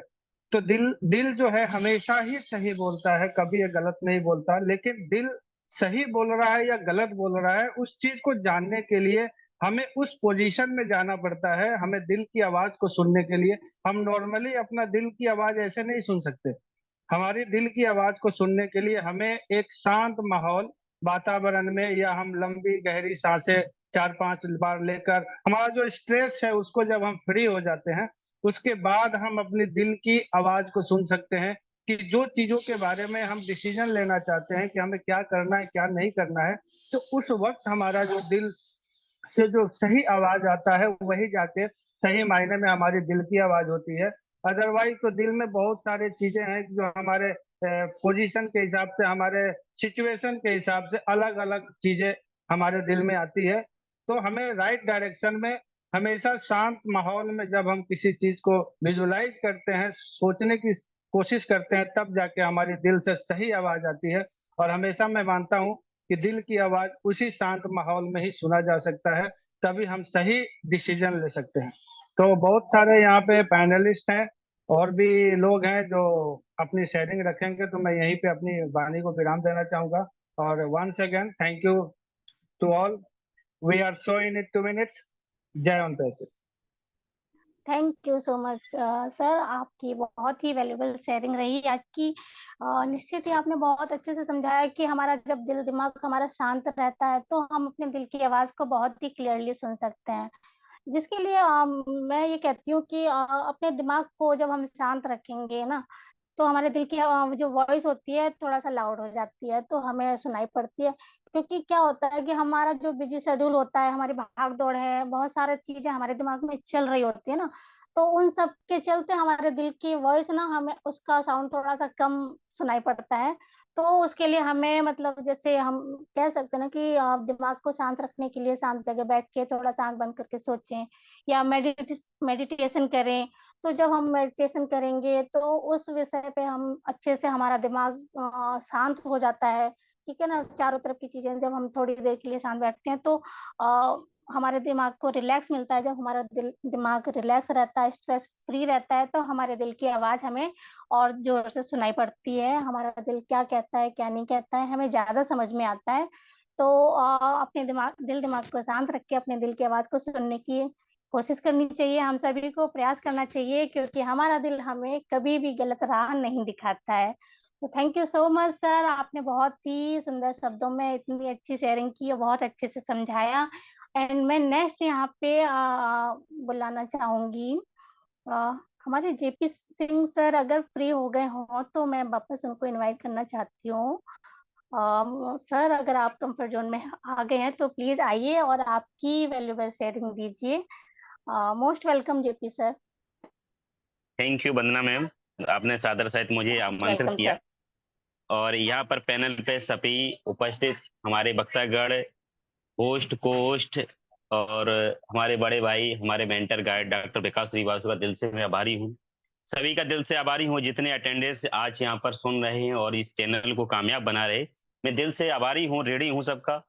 तो दिल दिल जो है हमेशा ही सही बोलता है, कभी ये गलत नहीं बोलता। लेकिन दिल सही बोल रहा है या गलत बोल रहा है, उस चीज को जानने के लिए हमें उस पोजीशन में जाना पड़ता है। हमें दिल की आवाज को सुनने के लिए हम नॉर्मली अपना दिल की आवाज ऐसे नहीं सुन सकते। हमारी दिल की आवाज को सुनने के लिए हमें एक शांत माहौल वातावरण में, या हम लंबी गहरी सांसें 4-5 बार लेकर हमारा जो स्ट्रेस है उसको जब हम फ्री हो जाते हैं, उसके बाद हम अपनी दिल की आवाज को सुन सकते हैं कि जो चीजों के बारे में हम डिसीजन लेना चाहते हैं कि हमें क्या करना है क्या नहीं करना है, तो उस वक्त हमारा जो दिल से जो सही आवाज आता है वही जाके सही मायने में हमारी दिल की आवाज होती है। अदरवाइज तो दिल में बहुत सारी चीजें हैं जो हमारे पोजीशन के हिसाब से, हमारे सिचुएशन के हिसाब से अलग अलग चीजें हमारे दिल में आती है। तो हमें राइट डायरेक्शन में हमेशा शांत माहौल में जब हम किसी चीज को विजुलाइज करते हैं, सोचने की कोशिश करते हैं, तब जाके हमारी दिल से सही आवाज आती है। और हमेशा मैं मानता हूँ कि दिल की आवाज उसी शांत माहौल में ही सुना जा सकता है, तभी हम सही डिसीजन ले सकते हैं। तो बहुत सारे यहाँ पे पैनलिस्ट हैं और भी लोग हैं जो अपनी शेयरिंग रखेंगे, तो मैं यहीं पे अपनी वाणी को विराम देना चाहूंगा। और once again thank you to all, we are so in it 2 minutes. Jai Om तहसील। Thank you so much sir, आपकी बहुत ही वैल्यूबल शेयरिंग रही आज की। निश्चित ही आपने बहुत अच्छे से समझाया कि हमारा जब दिल दिमाग हमारा शांत रहता है तो हम अपने दिल की आवाज़ को बहुत ही क्लियरली सुन सकते हैं। जिसके लिए मैं ये कहती हूँ कि अपने दिमाग को जब हम शांत रखेंगे ना, तो हमारे दिल की जो वॉइस होती है थोड़ा सा लाउड हो जाती है, तो हमें सुनाई पड़ती है। क्योंकि क्या होता है कि हमारा जो बिजी शेड्यूल होता है, हमारी भाग दौड़ है, बहुत सारी चीजें हमारे दिमाग में चल रही होती है ना, तो उन सब के चलते हमारे दिल की वॉइस ना, हमें उसका साउंड थोड़ा सा कम सुनाई पड़ता है। तो उसके लिए हमें मतलब जैसे हम कह सकते हैं ना कि दिमाग को शांत रखने के लिए शांत जगह बैठ के थोड़ा सा आंख बंद करके सोचें या मेडिटेशन करें। तो जब हम मेडिटेशन करेंगे तो उस विषय पे हम अच्छे से, हमारा दिमाग शांत हो जाता है, ठीक है ना। चारों तरफ की चीजें जब हम थोड़ी देर के लिए शांत बैठते हैं तो हमारे दिमाग को रिलैक्स मिलता है। जब हमारा दिमाग रिलैक्स रहता है, स्ट्रेस फ्री रहता है, तो हमारे दिल की आवाज़ हमें और जोर से सुनाई पड़ती है। हमारा दिल क्या कहता है क्या नहीं कहता है हमें ज़्यादा समझ में आता है। तो अपने दिल दिमाग को शांत रख के अपने दिल की आवाज़ को सुनने की कोशिश करनी चाहिए। हम सभी को प्रयास करना चाहिए, क्योंकि हमारा दिल हमें कभी भी गलत राह नहीं दिखाता है। तो thank you so much sir, आपने बहुत ही सुंदर शब्दों में इतनी अच्छी शेयरिंग की और बहुत अच्छे से समझाया। एंड मैं नेक्स्ट यहाँ पे बुलाना चाहूंगी हमारे जेपी सिंह सर। अगर फ्री हो गए हों तो मैं वापस उनको इनवाइट करना चाहती हूँ। सर अगर आप कंफर्ट जोन में आ गए हैं तो प्लीज आइए और आपकी वैल्यूबल शेयरिंग दीजिए। Most welcome JP sir. Thank you Vandana ma'am, आपने सादर सहित मुझे आमंत्रित वेलकम किया। सर। और यहाँ पर पैनल पे सभी उपस्थित हमारे वक्तागण, होस्ट, को होस्ट और हमारे बड़े भाई, हमारे मेंटर गाइड डॉक्टर विकास श्रीवास्तव का दिल से मैं आभारी हूँ। सभी का दिल से आभारी हूँ जितने अटेंडेंस आज यहाँ पर सुन रहे हैं और इस चैनल को कामयाब बना रहे। मैं दिल से आभारी हूँ, ऋणी हूँ सबका।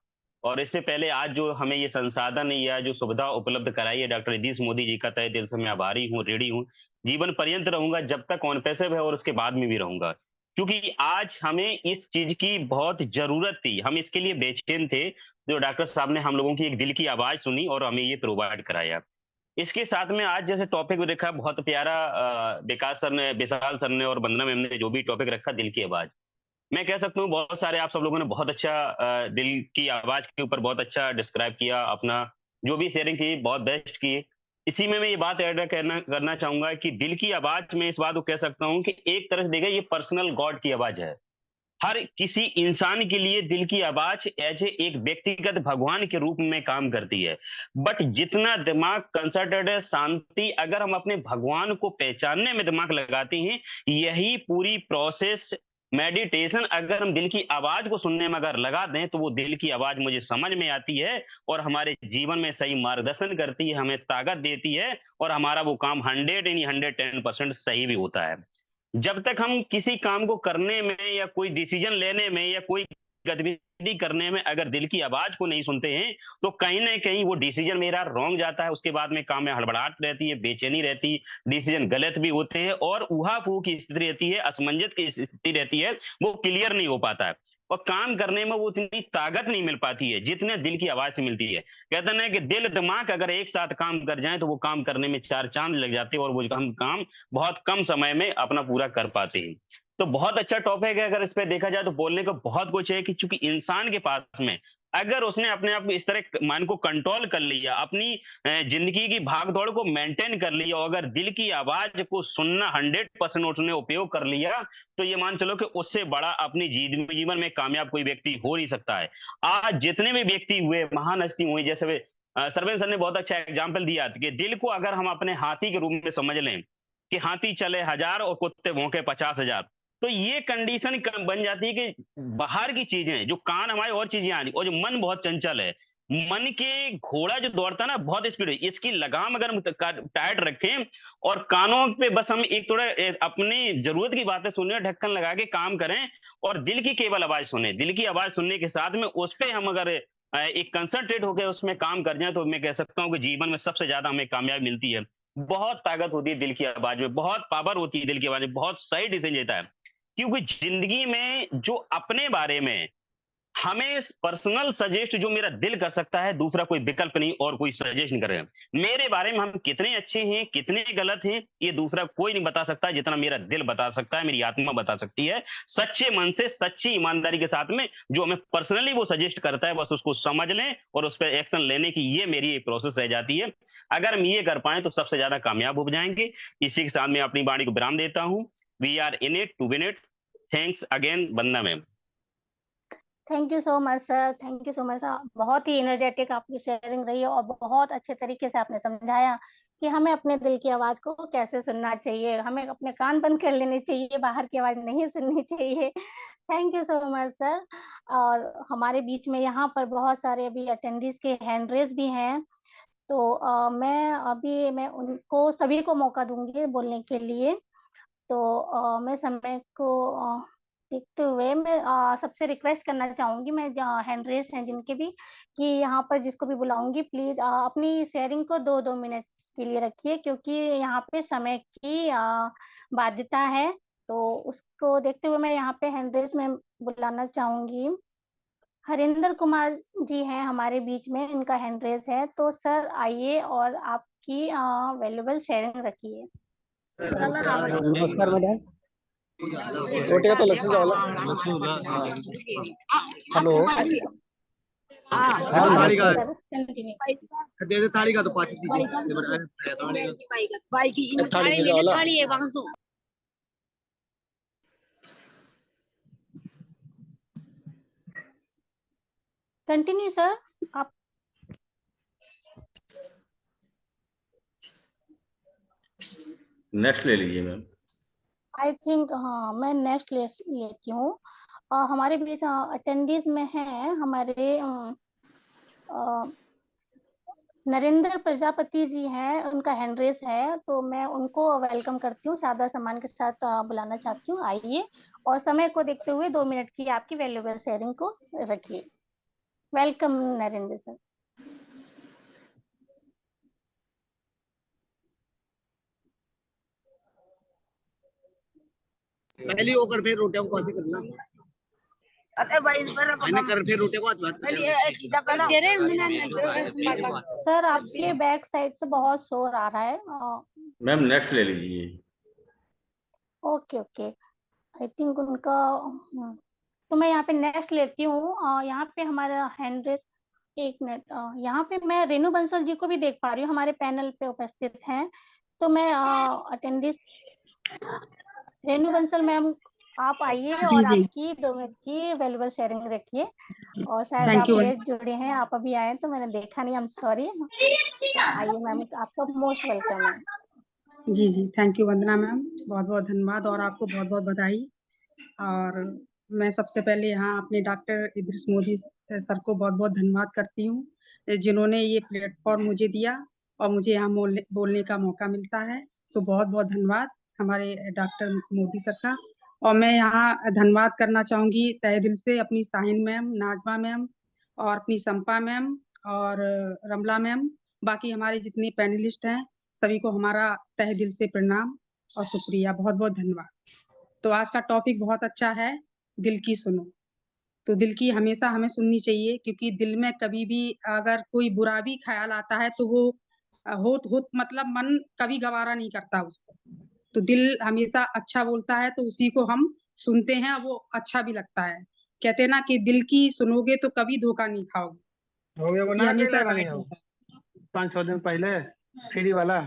और इससे पहले आज जो हमें ये संसाधन या जो सुविधा उपलब्ध कराई है डॉक्टर इदरीस मोदी जी का तहे दिल से मैं आभारी हूँ, ऋणी हूँ। जीवन पर्यंत रहूंगा जब तक ऑन पैसिव है और उसके बाद में भी रहूंगा, क्योंकि आज हमें इस चीज की बहुत जरूरत थी। हम इसके लिए बेचैन थे, जो डॉक्टर साहब ने हम लोगों की एक दिल की आवाज सुनी और हमें ये प्रोवाइड कराया। इसके साथ में आज जैसे टॉपिक रखा बहुत प्यारा, विकास सर ने, विशाल सर ने और वंदना मैम ने जो भी टॉपिक रखा, दिल की आवाज, मैं कह सकता हूँ बहुत सारे आप सब लोगों ने बहुत अच्छा दिल की आवाज के ऊपर बहुत अच्छा डिस्क्राइब किया, अपना जो भी शेयरिंग की बहुत बेस्ट की। इसी में मैं ये बात ऐड करना चाहूंगा कि दिल की आवाज में इस बात को कह सकता हूँ कि एक तरह से देखा ये पर्सनल गॉड की आवाज है। हर किसी इंसान के लिए दिल की आवाज एज एक व्यक्तिगत भगवान के रूप में काम करती है। बट जितना दिमाग कंसंट्रेटेड है, शांति अगर हम अपने भगवान को पहचानने में दिमाग लगाते हैं, यही पूरी प्रोसेस मेडिटेशन अगर हम दिल की आवाज को सुनने में अगर लगा दें तो वो दिल की आवाज मुझे समझ में आती है और हमारे जीवन में सही मार्गदर्शन करती है, हमें ताकत देती है और हमारा वो काम 110% सही भी होता है। जब तक हम किसी काम को करने में या कोई डिसीजन लेने में या कोई गतिविधि करने में अगर दिल की आवाज को नहीं सुनते हैं तो कहीं ना कहीं वो डिसीजन मेरा रॉन्ग जाता है। उसके बाद में काम में हड़बड़ाहट रहती है, बेचैनी रहती है, डिसीजन गलत भी होते हैं और ऊहा-फूह की स्थिति रहती है, असमंजस की स्थिति रहती है, वो क्लियर नहीं हो पाता है और काम करने में वो उतनी ताकत नहीं मिल पाती है जितने दिल की आवाज से मिलती है। कहते हैं कि दिल दिमाग अगर एक साथ काम कर जाए तो वो काम करने में 4 चांद लग जाते हैं और वो हम काम बहुत कम समय में अपना पूरा कर पाते हैं। तो बहुत अच्छा टॉपिक है, अगर इस पे देखा जाए तो बोलने को बहुत कुछ है कि चूंकि इंसान के पास में अगर उसने अपने आप को इस तरह मन को कंट्रोल कर लिया, अपनी जिंदगी की भागदौड़ को मेंटेन कर लिया और अगर दिल की आवाज को सुनना 100% उसने उपयोग कर लिया, तो ये मान चलो कि उससे बड़ा अपनी जीवन में कामयाब कोई व्यक्ति हो नहीं सकता है। आज जितने भी व्यक्ति हुए, महान हस्ती हुई, जैसे सरवेन सर ने बहुत अच्छा एग्जाम्पल दिया कि दिल को अगर हम अपने हाथी के रूप में समझ लें कि हाथी चले 1000 और कुत्ते भौंके 50,000, तो ये कंडीशन बन जाती है कि बाहर की चीजें, जो कान हमारे और चीजें आ रही और जो मन बहुत चंचल है, मन के घोड़ा जो दौड़ता है ना बहुत स्पीड है, इसकी लगाम अगर हम टाइट रखें और कानों पे बस हम एक थोड़ा अपनी जरूरत की बातें सुने, ढक्कन लगा के काम करें और दिल की केवल आवाज सुने, दिल की आवाज सुनने के साथ में उस पर हम अगर एक कंसंट्रेट होकर उसमें काम कर जाए तो मैं कह सकता हूँ कि जीवन में सबसे ज्यादा हमें कामयाबी मिलती है। बहुत ताकत होती है दिल की आवाज में, बहुत पावर होती है दिल की आवाज में, बहुत सही डिसीजन लेता है। क्योंकि जिंदगी में जो अपने बारे में हमें पर्सनल सजेस्ट जो मेरा दिल कर सकता है, दूसरा कोई विकल्प नहीं और कोई सजेस्ट नहीं करे। मेरे बारे में हम कितने अच्छे हैं, कितने गलत हैं, ये दूसरा कोई नहीं बता सकता जितना मेरा दिल बता सकता है, मेरी आत्मा बता सकती है। सच्चे मन से, सच्ची ईमानदारी के साथ में जो हमें पर्सनली वो सजेस्ट करता है, बस उसको समझ लें और उस पर एक्शन लेने की ये मेरी प्रोसेस रह जाती है। अगर हम ये कर पाए तो सबसे ज्यादा कामयाब हो जाएंगे। इसी के साथ मैं अपनी वाणी को विराम देता हूँ। We are in it to win it. Thanks again Vandana ma'am. Thank you so much sir, thank you so much sir. बहुत ही एनर्जेटिक आपकी शेयरिंग रही है और बहुत अच्छे तरीके से आपने समझाया कि हमें अपने दिल की आवाज को कैसे सुनना चाहिए, हमें अपने कान बंद कर लेने चाहिए, बाहर की आवाज नहीं सुननी चाहिए। Thank you so much sir. और हमारे बीच में यहाँ पर बहुत सारे अभी अटेंडीज के हैंड रेज भी हैं, तो मैं उनको सभी को मौका दूंगी बोलने के लिए। तो मैं समय को देखते हुए मैं सबसे रिक्वेस्ट करना चाहूंगी, मैं हैंड रेस हैं जिनके भी, कि यहाँ पर जिसको भी बुलाऊंगी प्लीज अपनी शेयरिंग को 2-2 मिनट के लिए रखिए, क्योंकि यहाँ पे समय की बाध्यता है। तो उसको देखते हुए मैं यहाँ पे हैंड रेस में बुलाना चाहूंगी। हरिंदर कुमार जी हैं हमारे बीच में, इनका हैंड रेस है। तो सर आइए और आपकी वैल्यूबल शेयरिंग रखिए। नमस्कार मैडम, रोटी तो लक्ष्य जाओ। हेलो, हाँ थाली का नमस्कार। दे दे, थाली का तो पाँच थाली है वहाँ। कंटिन्यू सर आप। नेक्स्ट ले लीजिए मैम। आई थिंक हाँ मैं नेक्स्ट लेती हूँ। हमारे बीच अटेंडीज में हैं हमारे नरेंद्र प्रजापति जी हैं, उनका हैंड रेस है। तो मैं उनको वेलकम करती हूँ, सादा सम्मान के साथ बुलाना चाहती हूँ। आइए और समय को देखते हुए 2 मिनट की आपकी वैल्यूएबल शेयरिंग को रखिए। Welcome Narendra sir. पहली होकर फिर रोटियां को कैसे करना। अरे भाई मैंने कर फिर रोटियां को हाथ सर आपके बैक साइड से बहुत शोर आ रहा है। मैम नेक्स्ट ले लीजिए। ओके ओके, आई थिंक उनका तो मैं यहाँ पे नेक्स्ट लेती हूँ। यहाँ पे हमारा हैंड रेस, एक मिनट, यहाँ पे मैं रेणु बंसल जी को भी देख पा रही हूँ, हमारे पैनल पे उपस्थित हैं। तो मैं अटेंडिस रेणु बंसल मैम, आप आइए और आपकी 2 मिनट की वैल्यूएबल शेयरिंग रखिए। और शायद आप लेट जुड़े हैं, आप अभी आए तो मैंने देखा नहीं, आई एम सॉरी। आइए मैम, आपका मोस्ट वेलकम है। जी जी, थैंक यू वंदना मैम, बहुत बहुत धन्यवाद और आपको बहुत बहुत बधाई। और मैं सबसे पहले यहाँ अपने डॉक्टर इद्रिस मोदी सर को बहुत बहुत धन्यवाद करती हूँ, जिन्होंने ये प्लेटफॉर्म मुझे दिया और मुझे यहाँ बोलने का मौका मिलता है। सो बहुत बहुत धन्यवाद हमारे डॉक्टर मोदी सर का। और मैं यहाँ धन्यवाद करना चाहूँगी तहे दिल से अपनी साहिन मैम, नाजमा मैम और अपनी संपा मैम और रमला मैम, बाकी हमारे जितने पैनलिस्ट हैं सभी को हमारा तहे दिल से प्रणाम और शुक्रिया, बहुत बहुत धन्यवाद। तो आज का टॉपिक बहुत अच्छा है, दिल की सुनो। तो दिल की हमेशा हमें सुननी चाहिए, क्योंकि दिल में कभी भी अगर कोई बुरा भी ख्याल आता है तो वो हो मतलब मन कभी गवारा नहीं करता उसको। तो दिल हमेशा अच्छा बोलता है तो उसी को हम सुनते हैं, वो अच्छा भी लगता है। कहते हैं ना कि दिल की सुनोगे तो कभी धोखा नहीं खाओगे। हो गया वो ये ना हमेशा नहीं right हो होता है। 5-6 दिन पहले फ्री वाला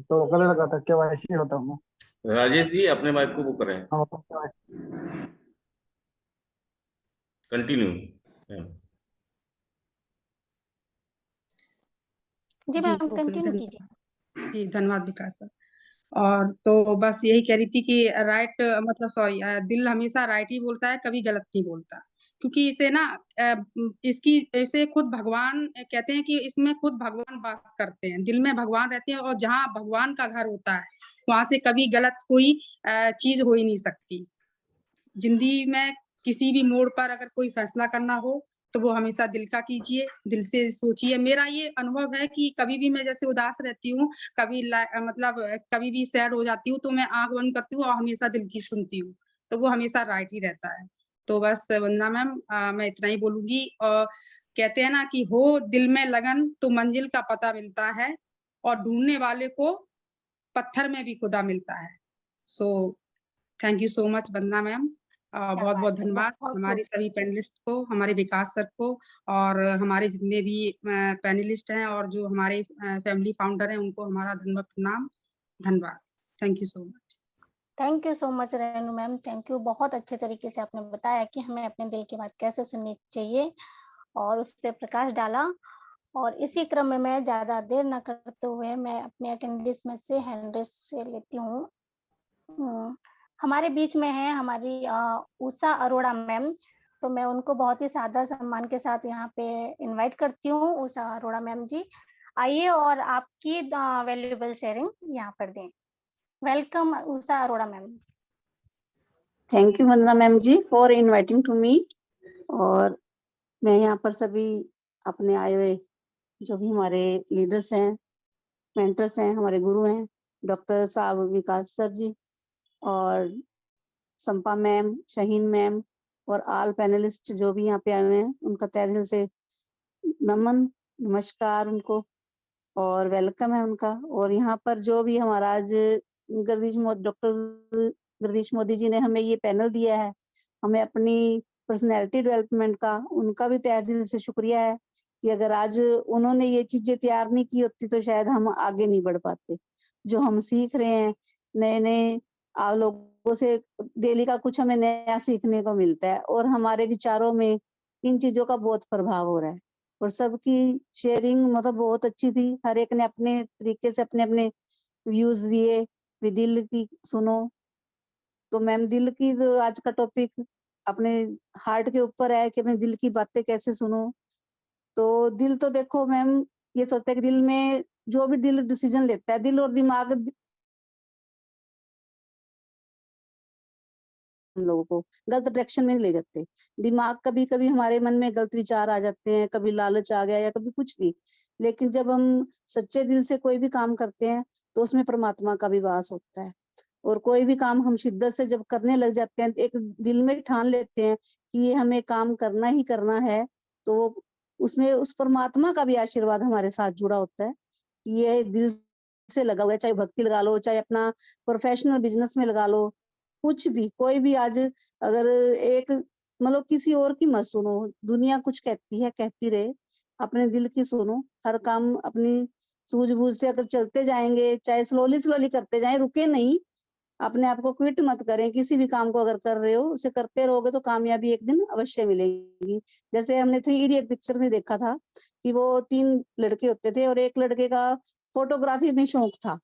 तो गले लगा था KYC होता हूँ। राजेश जी अपने माइक को वो करें, कंटिन्यू। जी मैम कंटिन्यू कीजिए। जी धन्यवाद विकास सर। और तो बस यही कह रही थी कि राइट मतलब सॉरी, दिल हमेशा राइट ही बोलता है, कभी गलत नहीं बोलता। क्योंकि इसे ना इसकी इसे खुद भगवान कहते हैं कि इसमें खुद भगवान वास करते हैं, दिल में भगवान रहते हैं। और जहाँ भगवान का घर होता है वहां से कभी गलत कोई चीज हो ही नहीं सकती। जिंदगी में किसी भी मोड़ पर अगर कोई फैसला करना हो तो वो हमेशा दिल का कीजिए, दिल से सोचिए। मेरा ये अनुभव है कि कभी भी मैं जैसे उदास रहती हूँ, कभी मतलब कभी भी सैड हो जाती हूँ, तो मैं आंख बंद करती हूँ और हमेशा दिल की सुनती हूँ, तो वो हमेशा राइट ही रहता है। तो बस वंदना मैम, मैं इतना ही बोलूंगी। और कहते हैं ना कि हो दिल में लगन तो मंजिल का पता मिलता है, और ढूंढने वाले को पत्थर में भी खुदा मिलता है। So thank you so much Vandana ma'am, बहुत बहुत धन्यवाद हमारे सभी पैनलिस्ट को, हमारे विकास सर को, और हमारे जितने भी पैनलिस्ट हैं और जो हमारे फैमिली फाउंडर हैं उनको हमारा धन्यवाद प्रणाम, धन्यवाद। Thank you so much. Thank you so much Renu ma'am, thank you. बहुत अच्छे तरीके से आपने बताया कि हमें अपने दिल की बात कैसे सुननी चाहिए और उस पर प्रकाश डाला। और इसी क्रम में मैं ज़्यादा देर न करते हुए मैं अपने अटेंडेंस में से हैंड रेस से लेती हूँ। हमारे बीच में है हमारी उषा अरोड़ा मैम, तो मैं उनको बहुत ही सादर सम्मान के साथ यहाँ पे इनवाइट करती हूँ। उषा अरोड़ा मैम जी आइए और आपकी वैल्यूएबल शेयरिंग यहाँ पर दें। Welcome Usha Arora ma'am. Thank you Vandana ma'am ji for inviting to me. और मैं यहाँ पर सभी अपने आए हुए जो भी हमारे लीडर्स हैं, मेंटर्स हैं, हमारे गुरु हैं, डॉक्टर साहब विकास सर जी और संपा मैम, शाहीन मैम और ऑल पैनलिस्ट जो भी यहाँ पे आए हुए हैं, उनका तहे दिल से नमन, नमस्कार उनको और वेलकम है उनका। और यहाँ पर जो भी हमारा आज डॉक्टर जगदीश मोदी जी ने हमें ये पैनल दिया है, हमें अपनी पर्सनैलिटी डेवलपमेंट का, उनका भी तहे दिल से शुक्रिया है कि अगर आज उन्होंने ये चीजें तैयार नहीं की होती तो शायद हम आगे नहीं बढ़ पाते। जो हम सीख रहे हैं, नए नए आप लोगों से डेली का कुछ हमें नया सीखने को मिलता है और हमारे विचारों में इन चीजों का बहुत प्रभाव हो रहा है। और सबकी शेयरिंग मतलब बहुत अच्छी थी, हर एक ने अपने तरीके से अपने अपने व्यूज दिए, भी दिल की सुनो। तो मैम दिल की जो आज का टॉपिक अपने हार्ट के ऊपर है कि अपने दिल की बातें कैसे सुनो। तो दिल तो देखो मैम ये सोचता है कि दिल में जो भी दिल डिसीजन लेता है, दिल और दिमाग हम लोगों को गलत डायरेक्शन में नहीं ले जाते। दिमाग कभी कभी हमारे मन में गलत विचार आ जाते हैं, कभी लालच आ गया या कभी कुछ भी, लेकिन जब हम सच्चे दिल से कोई भी काम करते हैं तो उसमें परमात्मा का भी वास होता है। और कोई भी काम हम शिद्दत से जब करने लग जाते हैं, एक दिल में ठान लेते हैं कि ये हमें काम करना ही करना है, तो उसमें उस परमात्मा का भी आशीर्वाद हमारे साथ जुड़ा होता है। ये दिल से लगा हुआ है, चाहे भक्ति लगा लो, चाहे अपना प्रोफेशनल बिजनेस में लगा लो, कुछ भी कोई भी आज अगर एक मतलब किसी और की मत सुनो, दुनिया कुछ कहती है कहती रहे, अपने दिल की सुनो। हर काम अपनी सूझबूझ से अगर चलते जाएंगे, चाहे स्लोली स्लोली करते जाएं, रुके नहीं, अपने आप को क्विट मत करें। किसी भी काम को अगर कर रहे हो उसे करते रहोगे तो कामयाबी एक दिन अवश्य मिलेगी। जैसे हमने 3 इडियट पिक्चर में देखा था कि वो 3 लड़के होते थे और एक लड़के का फोटोग्राफी में शौक था,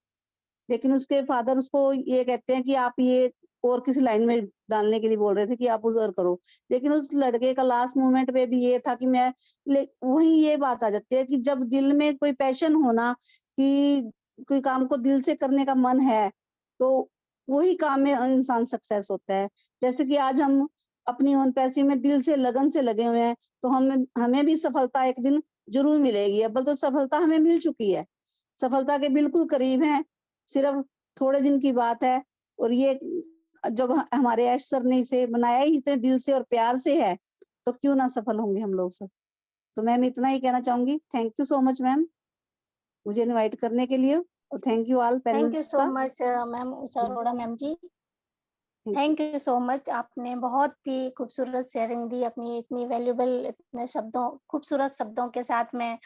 लेकिन उसके फादर उसको ये कहते हैं कि आप ये और किसी लाइन में डालने के लिए बोल रहे थे कि आप उधर करो, लेकिन उस लड़के का लास्ट मोमेंट पे भी ये था कि मैं वही ये बात आ जाती है कि जब दिल में कोई पैशन होना कि कोई काम को दिल से करने का मन है तो वही काम में इंसान सक्सेस होता है। जैसे कि आज हम अपनी ओन पैसे में दिल से लगन से लगे हुए हैं तो हमें भी सफलता एक दिन जरूर मिलेगी। अब तो सफलता हमें मिल चुकी है, सफलता के बिल्कुल करीब है, सिर्फ थोड़े दिन की बात है। और ये जब हमारे ऐश सर ने इसे बनाया ही इतने दिल से और प्यार से है तो क्यों ना सफल होंगे हम लोग सब। तो मैम इतना ही कहना चाहूंगी। Thank you so much ma'am मुझे इनवाइट करने के लिए, और thank you all thank you panelist so का। Much ma'am Usha Arora ma'am ji, thank you so much. आपने बहुत ही खूबसूरत शेयरिंग दी अपनी इतनी वैल्यूबल इतने शब्दों खूबसूरत शब्दों के साथ में,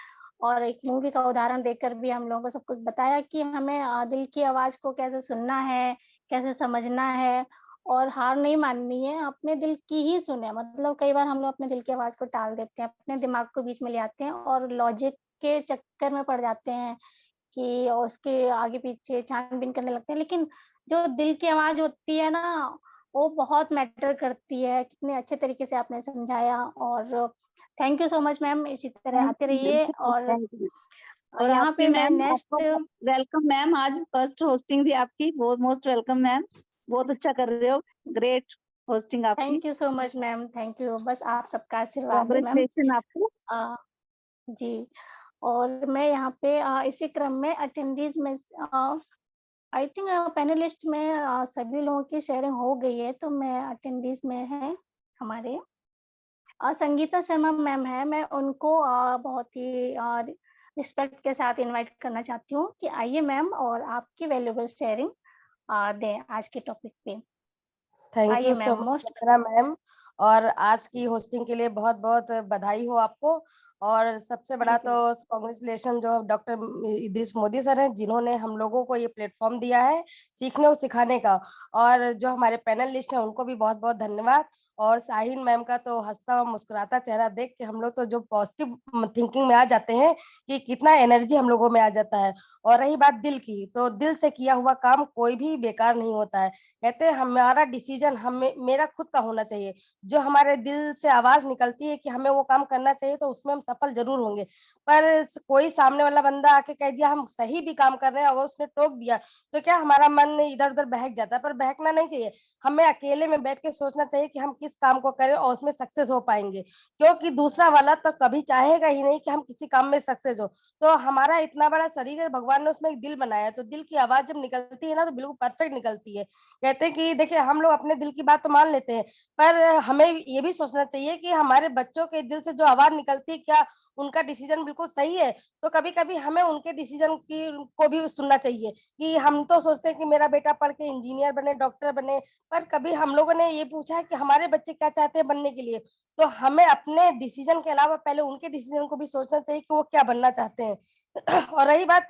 और एक मूवी का उदाहरण देकर भी हम लोगों को सब कुछ बताया कि हमें दिल की आवाज को कैसे सुनना है, कैसे समझना है और हार नहीं माननी है, अपने दिल की ही सुने। मतलब कई बार हम लोग अपने दिल की आवाज को टाल देते हैं, अपने दिमाग को बीच में ले आते हैं और लॉजिक के चक्कर में पड़ जाते हैं कि उसके आगे पीछे छानबीन करने लगते हैं। लेकिन जो दिल की आवाज होती है ना वो बहुत मैटर करती है। कितने अच्छे तरीके से आपने समझाया और thank you so much ma'am, इसी तरह आते रहिए। और और यहाँ आपकी पे मैं मैम नेक्स्ट वेलकम मैम, आज फर्स्ट होस्टिंग थी आपकी, बहुत मोस्ट वेलकम मैम, बहुत अच्छा कर रहे हो, ग्रेट होस्टिंग आपकी, thank you so much ma'am, thank you. बस आप सबका आशीर्वाद है मैम। कांग्रेचुलेशन आपको। जी, और मैं यहाँ पे इसी क्रम में अटेंडीज में आई थिंक पैनलिस्ट में सभी लोगों की शेयरिंग हो गई है, तो मैं अटेंडीज में है हमारे संगीता शर्मा मैम है, मैं उनको बहुत ही रिस्पेक्ट के साथ इनवाइट करना चाहती हूँ कि आइए मैम और आपकी वैल्यूबल शेयरिंग दें आज के टॉपिक पे। Thank you so much ma'am, और आज की होस्टिंग के लिए बहुत बहुत बधाई हो आपको। और सबसे बड़ा तो कांग्रेचुलेशन जो डॉक्टर इदरीस मोदी सर हैं, जिन्होंने हम लोगों को ये प्लेटफॉर्म दिया है सीखने और सिखाने का। और जो हमारे पैनलिस्ट हैं उनको भी बहुत बहुत धन्यवाद। और शाहीन मैम का तो हंसता हुआ मुस्कुराता चेहरा देख के हम लोग तो जो पॉजिटिव थिंकिंग में आ जाते हैं कि कितना एनर्जी हम लोगों में आ जाता है। और रही बात दिल की, तो दिल से किया हुआ काम कोई भी बेकार नहीं होता है। कहते हैं हमारा डिसीजन मेरा खुद का होना चाहिए, जो हमारे दिल से आवाज निकलती है कि हमें वो काम करना चाहिए तो उसमें हम सफल जरूर होंगे। पर कोई सामने वाला बंदा आके कह दिया हम सही भी काम कर रहे हैं, अगर उसने टोक दिया तो क्या हमारा मन इधर उधर बहक जाता है, पर बहकना नहीं चाहिए। हमें अकेले में बैठ के सोचना चाहिए कि हम किस काम को करें और उसमें सक्सेस हो पाएंगे, क्योंकि दूसरा वाला तो कभी चाहेगा ही नहीं कि हम किसी काम में सक्सेस हो। तो हमारा इतना बड़ा शरीर है, भगवान ने उसमें एक दिल बनाया है, तो दिल की आवाज जब निकलती है ना तो बिल्कुल परफेक्ट निकलती है। कहते हैं कि देखिए हम लोग अपने दिल की बात तो मान लेते हैं, पर हमें ये भी सोचना चाहिए कि हमारे बच्चों के दिल से जो आवाज निकलती है, क्या उनका डिसीजन बिल्कुल सही है। तो कभी कभी हमें उनके डिसीजन की को भी सुनना चाहिए, कि हम तो सोचते हैं कि मेरा बेटा पढ़ के इंजीनियर बने, डॉक्टर बने, पर कभी हम लोगों ने ये पूछा है कि हमारे बच्चे क्या चाहते हैं बनने के लिए। तो हमें अपने डिसीजन के अलावा पहले उनके डिसीजन को भी सोचना चाहिए कि वो क्या बनना चाहते हैं। और रही बात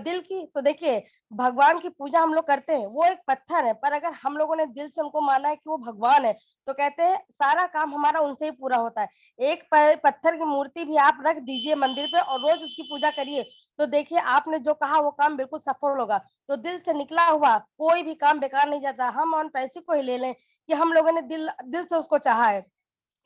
दिल की, तो देखिए भगवान की पूजा हम लोग करते हैं, वो एक पत्थर है, पर अगर हम लोगों ने दिल से उनको माना है कि वो भगवान है, तो कहते हैं सारा काम हमारा उनसे ही पूरा होता है। एक पत्थर की मूर्ति भी आप रख दीजिए मंदिर पे और रोज उसकी पूजा करिए, तो देखिए आपने जो कहा वो काम बिल्कुल सफल होगा। तो दिल से निकला हुआ कोई भी काम बेकार नहीं जाता। हम ऑन पैसे को ही ले लें कि हम लोगों ने दिल दिल से उसको चाहा है,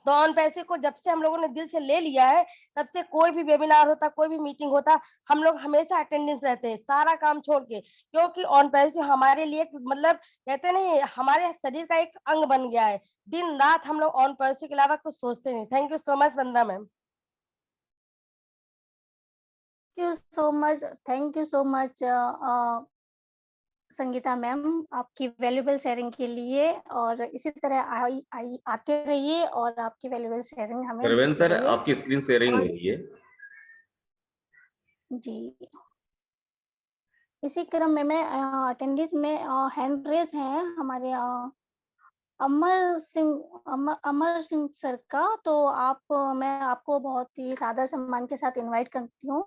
तो ऑन पैसे को जब से हम लोगों ने दिल से ले लिया है, तब से कोई भी वेबिनार होता, कोई भी मीटिंग होता, हम लोग हमेशा अटेंडेंस रहते हैं, सारा काम छोड़ के, क्योंकि ऑन पैसे हमारे लिए मतलब कहते नहीं, हमारे शरीर का एक अंग बन गया है। दिन रात हम लोग ऑन पैसे के अलावा कुछ सोचते नहीं। Thank you so much Vandana ma'am. Thank you so much Sangeeta ma'am, आपकी वैल्यूबल शेयरिंग के लिए, और इसी तरह आते रहिए और आपकी वैल्यूबल शेयरिंग हमें रविंद्र सर, दीजिए। आपकी स्क्रीन शेयरिंग हो रही है जी, इसी क्रम में मैं अटेंडेंस में हैंड रेज हैं हमारे अमर सिंह सर का, तो मैं आपको बहुत ही सादर सम्मान के साथ इनवाइट करती हूँ,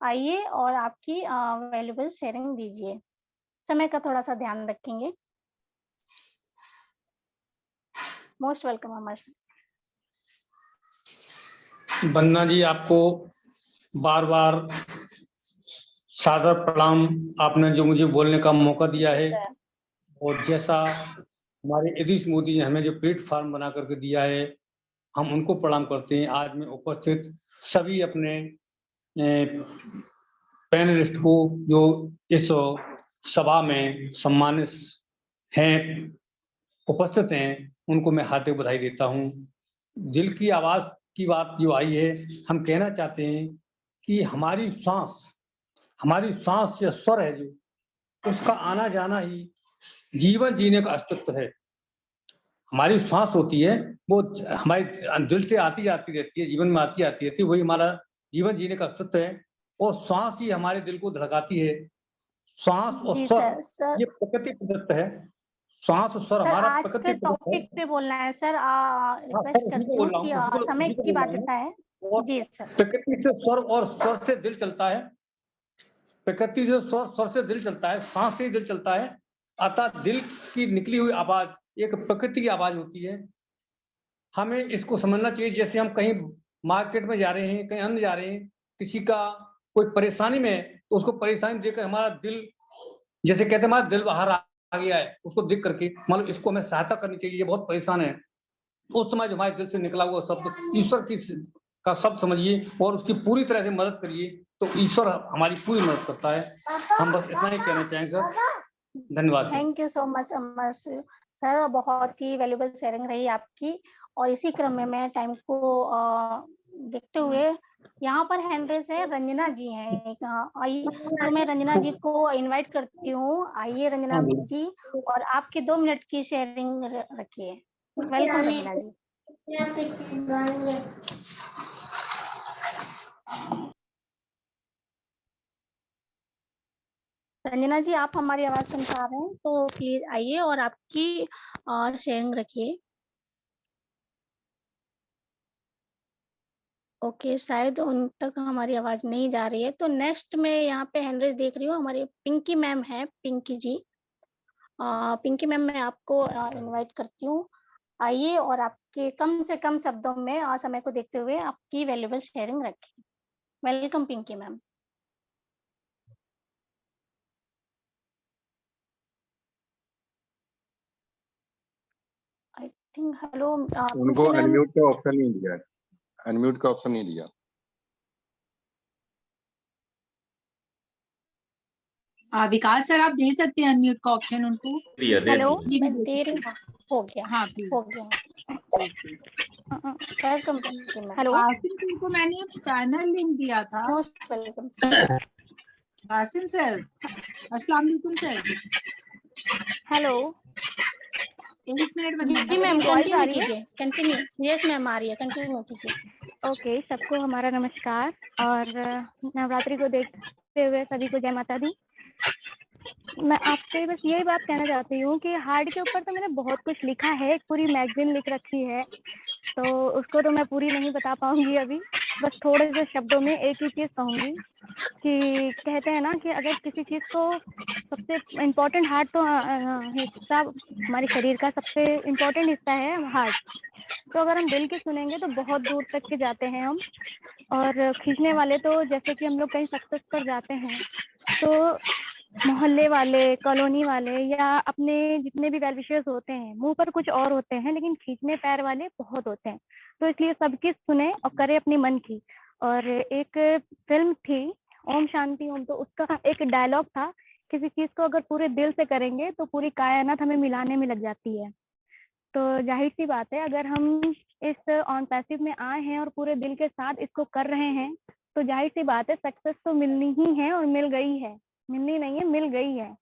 आइए और आपकी वैल्यूबल शेयरिंग दीजिए। समय का थोड़ा सा ध्यान रखेंगे। मोस्ट वेलकम अमर सर। वंदना जी, आपको बार बार सादर प्रणाम। आपने जो मुझे बोलने का मौका दिया है, और जैसा हमारे यतीश मोदी ने हमें जो प्लेटफॉर्म बना करके दिया है, हम उनको प्रणाम करते हैं। आज में उपस्थित सभी अपने पैनलिस्ट को जो इस सभा में सम्मानित हैं, उपस्थित हैं, उनको मैं हार्दिक बधाई देता हूं। दिल की आवाज की बात जो आई है, हम कहना चाहते हैं कि हमारी सांस या स्वर है जो, उसका आना जाना ही जीवन जीने का अस्तित्व है। हमारी सांस होती है, वो हमारे दिल से आती जाती रहती है, जीवन में आती रहती है, वही हमारा जीवन जीने का अस्तित्व है। और सांस ही हमारे दिल को धड़काती है। सांस और स्वर ये प्रकृति प्रदत्त है। सांस और स्वर हमारा प्रकृति प्रदत्त है। टॉपिक पे बोलना है सर, रिक्वेस्ट करती हूँ कि समय की बाध्यता है। जी सर। प्रकृति से स्वर और स्वर से दिल चलता है। प्रकृति से स्वर से दिल चलता है, सांस से दिल चलता है। अतः दिल की निकली हुई आवाज एक प्रकृति की आवाज होती है। हमें इसको समझना चाहिए। जैसे हम कहीं मार्केट में जा रहे हैं, कहीं अन्य जा रहे हैं, किसी का कोई परेशानी में, तो उसको परेशानी देखकर हमारा दिल, जैसे कहते हैं हमारा दिल बाहर आ गया है, उसको देख करके मतलब इसको हमें सहायता करनी चाहिए, ये बहुत परेशान है। उस समय जो हमारे दिल से निकला हुआ शब्द ईश्वर का शब्द समझिए और उसकी पूरी तरह से मदद करिए, तो ईश्वर हमारी पूरी मदद करता है। हम बस इतना ही कहना चाहेंगे सर। धन्यवाद। Thank you so much Amar sir, बहुत ही वैल्यूबल शेयरिंग रही आपकी। और इसी क्रम में मैं टाइम को देखते हुए, यहाँ पर हैंड रेज है, रंजना जी हैं, तो मैं रंजना जी को इनवाइट करती हूँ। आइए रंजना जी, और आपके 2 मिनट की शेयरिंग रखिए। वेलकम रंजना जी। रंजना जी, आप हमारी आवाज सुन पा रहे हैं तो प्लीज आइए और आपकी शेयरिंग रखिए। ओके, शायद उन तक हमारी आवाज नहीं जा रही है, तो नेक्स्ट में यहाँ पे हैंड रेज देख रही हूँ, हमारी पिंकी मैम है, पिंकी जी। पिंकी मैम, मैं आपको इनवाइट करती हूँ, आइए और आपके कम से कम शब्दों में समय को देखते हुए आपकी वैल्यूबल शेयरिंग रखें। Welcome Pinky ma'am. I think hello, उनको अनम्यूट का ऑप्शन नहीं दिया है, अनम्यूट का ऑप्शन नहीं दिया। विकास सर, आप दे सकते हैं अनम्यूट का ऑप्शन उनको। हेलो जी मैं दे रही हूँ। हो गया। हाँ प्लीज। हो गया। वेलकम। हेलो कासिम सर को मैंने पैनल लिंक दिया था। Most welcome. कासिम सर, अस्सलाम वालेकुम सर। हेलो 1 मिनट जी बताना। मैम, वॉइस आ कंटिन्यू रही है? कीजिए। कंटिन्यू। यस मैम, आ रही है, कंटिन्यू कीजिए। ओके, सबको हमारा नमस्कार और नवरात्रि को देखते हुए सभी को जय माता दी। मैं आपसे बस यही बात कहना चाहती हूँ कि हार्ट के ऊपर तो मैंने बहुत कुछ लिखा है, एक पूरी मैगजीन लिख रखी है, तो उसको तो मैं पूरी नहीं बता पाऊंगी अभी। बस थोड़े से शब्दों में एक ही चीज़ कहूँगी कि कहते हैं ना कि अगर किसी चीज़ को सबसे इम्पोर्टेंट हार्ट तो हिस्सा हमारे शरीर का सबसे इम्पोर्टेंट हिस्सा है हार्ट। तो अगर हम दिल की सुनेंगे तो बहुत दूर तक के जाते हैं हम, और खींचने वाले तो जैसे कि हम लोग कहीं सक्सेस पर जाते हैं तो मोहल्ले वाले, कॉलोनी वाले या अपने जितने भी वेल विशर्स होते हैं, मुंह पर कुछ और होते हैं लेकिन खींचने पैर वाले बहुत होते हैं। तो इसलिए सबकी सुने और करे अपनी मन की। और एक फिल्म थी ओम शांति ओम, तो उसका एक डायलॉग था, किसी चीज को अगर पूरे दिल से करेंगे तो पूरी कायनात हमें मिलाने में लग जाती है। तो जाहिर सी बात है, अगर हम इस ऑन पैसिव में आए हैं और पूरे दिल के साथ इसको कर रहे हैं तो जाहिर सी बात है सक्सेस तो मिलनी ही है, और मिल गई है, मिलनी नहीं है, मिल गई है।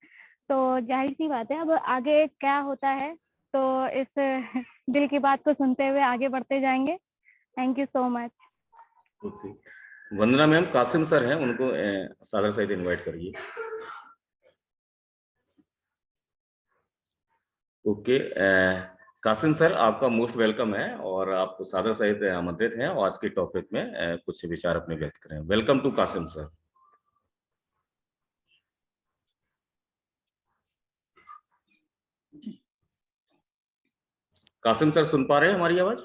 तो जाहिर सी बात है, अब आगे क्या होता है तो इस दिल की बात को सुनते हुए आगे बढ़ते जाएंगे। Thank you so much. Okay, Vandana ma'am, Kasim sir हैं, उनको सादर सहित इनवाइट करिए। ओके, कासिम सर आपका मोस्ट वेलकम है और आप सादर सहित आमंत्रित हैं और आज के टॉपिक में कुछ विचार अपने व्यक्त करें। Welcome to Kasim sir. Kasim sir सुन पा रहे हैं हमारी आवाज?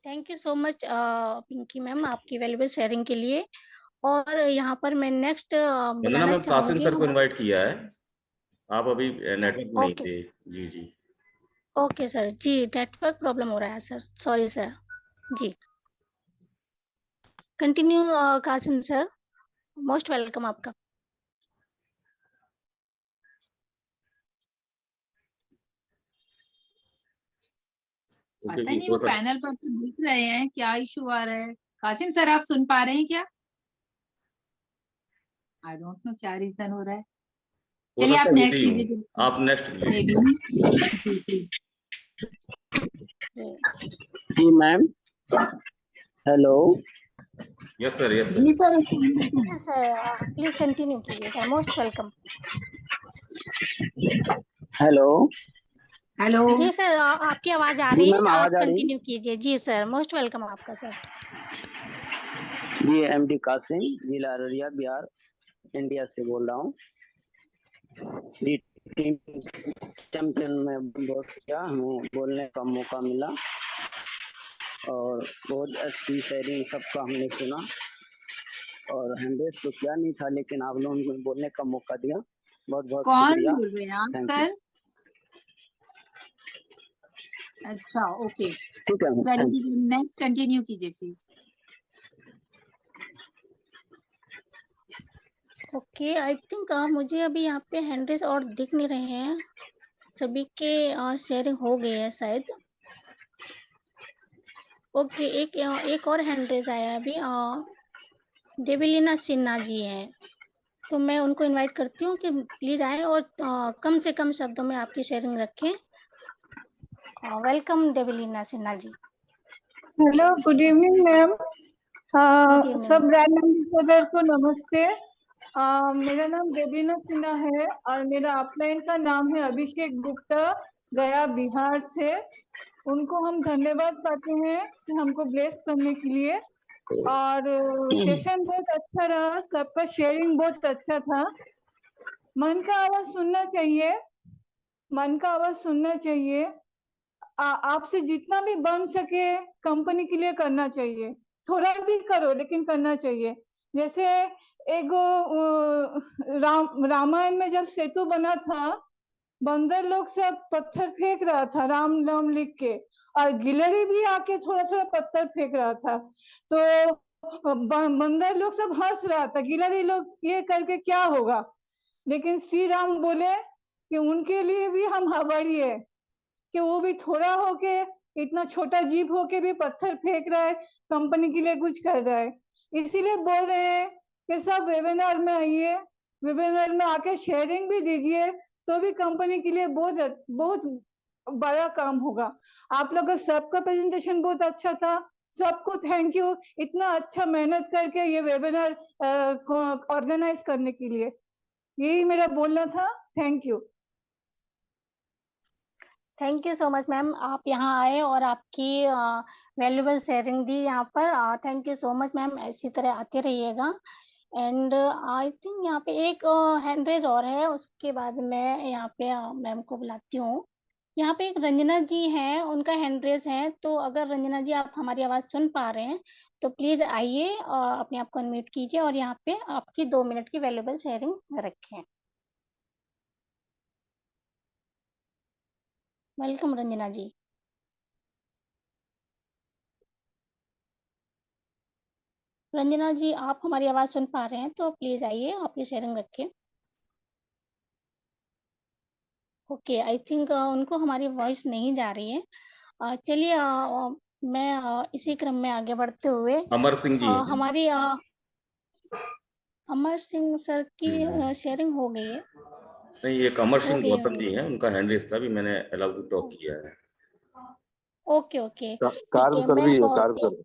Thank you so much Pinky ma'am, आपकी वैल्यूएबल शेयरिंग के लिए। और यहाँ पर मैं नेक्स्ट वंदना बुलाना मैम, कासिम चाहूंगी सर को इनवाइट किया है, आप अभी नेटवर्क में नहीं ओके थे। जी जी ओके सर जी, नेटवर्क प्रॉब्लम हो रहा है सर, सॉरी सर। जी continue Kasim sir, most welcome आपका। ओके पता जी, नहीं वो पैनल पर तो दिख रहे हैं, क्या इशू आ रहा है। कासिम सर आप सुन पा रहे हैं क्या? आई डोंट नो क्या रीजन हो रहा है। चलिए आप नेक्स्ट लीजिए। आप नेक्स्ट जी ma'am, hello. Yes sir, yes जी सर। सर प्लीज कंटिन्यू कीजिए sir, most welcome. Hello hello जी सर, आपकी आवाज आ जी रही मैम, है, आवाज आप आ रही है? कंटिन्यू कीजिए। जी सर, मोस्ट वेलकम आपका सर। जी एमडी कासिम, जिला अररिया, बिहार, इंडिया से बोल रहा हूँ। चैंपियन में बहुत किया, हमें बोलने का मौका मिला और बहुत अच्छी शेयरिंग सबका हमने सुना। और 100 तो क्या नहीं था, लेकिन आप लोगों ने बोलने का मौका दिया, बहुत बहुत कौन शुक्रिया। बोल रहे हैं आप सर? अच्छा ओके, ठीक है, चलिए नेक्स्ट कंटिन्यू कीजिए प्लीज। ओके, आई थिंक मुझे अभी यहाँ पे हैंड्रेस और दिख नहीं रहे हैं, सभी के शेयरिंग हो गई है शायद। ओके, एक और हैंड्रेस आया है अभी, देविलीना सिन्हा जी हैं, तो मैं उनको इनवाइट करती हूँ कि प्लीज आए और कम से कम शब्दों में आपकी शेयरिंग रखें। Welcome Devilina Sinha ji. Hello, good evening ma'am. सब रैंडम यूजर को नमस्ते। मेरा नाम देवीना सिन्हा है और मेरा अपलाइन का नाम है अभिषेक गुप्ता, गया बिहार से। उनको हम धन्यवाद पाते हैं कि हमको ब्लेस करने के लिए। और सेशन बहुत अच्छा रहा, सबका शेयरिंग बहुत अच्छा था। मन का आवाज सुनना चाहिए, मन का आवाज सुनना चाहिए। आपसे जितना भी बन सके कंपनी के लिए करना चाहिए, थोड़ा भी करो लेकिन करना चाहिए। जैसे एक रामायण में जब सेतु बना था, बंदर लोग सब पत्थर फेंक रहा था राम नाम लिख के, और गिलहरी भी आके थोड़ा थोड़ा पत्थर फेंक रहा था। तो बंदर लोग सब हंस रहा था, गिलहरी लोग ये करके क्या होगा, लेकिन श्री राम बोले कि उनके लिए भी हम हवारी है, कि वो भी थोड़ा होके, इतना छोटा जीव होके भी पत्थर फेंक रहा है, कंपनी के लिए कुछ कर रहा है। इसीलिए बोल रहे हैं कि सब वेबिनार में आइए, वेबिनार में आके शेयरिंग भी दीजिए, तो भी कंपनी के लिए बहुत बहुत बड़ा काम होगा। आप लोगों का सबका प्रेजेंटेशन बहुत अच्छा था, सबको थैंक यू, इतना अच्छा मेहनत करके ये वेबिनार ऑर्गेनाइज करने के लिए। यही मेरा बोलना था। Thank you. Thank you so much ma'am, आप यहाँ आए और आपकी वैल्यूबल शेयरिंग दी यहाँ पर। Thank you so much ma'am, इसी तरह आते रहिएगा। एंड आई थिंक यहाँ पे एक हैंड रेज और है, उसके बाद मैं यहाँ पे मैम को बुलाती हूँ। यहाँ पे एक रंजना जी हैं, उनका हैंड रेज है, तो अगर रंजना जी आप हमारी आवाज़ सुन पा रहे हैं तो प्लीज़ आइए और अपने आप को अनम्यूट कीजिए और यहाँ पे आपकी 2 मिनट की वैल्यूबल शेयरिंग रखें। वेलकम रंजना जी। रंजना जी आप हमारी आवाज़ सुन पा रहे हैं तो प्लीज़ आइए, आपकी शेयरिंग रखें। ओके, आई थिंक उनको हमारी वॉइस नहीं जा रही है। चलिए मैं इसी क्रम में आगे बढ़ते हुए अमर सिंह जी हैं। हमारी अमर सिंह सर की शेयरिंग हो गई है। नहीं, एक अमर हो सिंह गई गौतम जी उनकी। हैं, उनका हैंड रेस था, भी मैंने अलाउ टू टॉक किया है। ओके ओके ठीक कार्य है, कर मैं रही है, कार्य कर।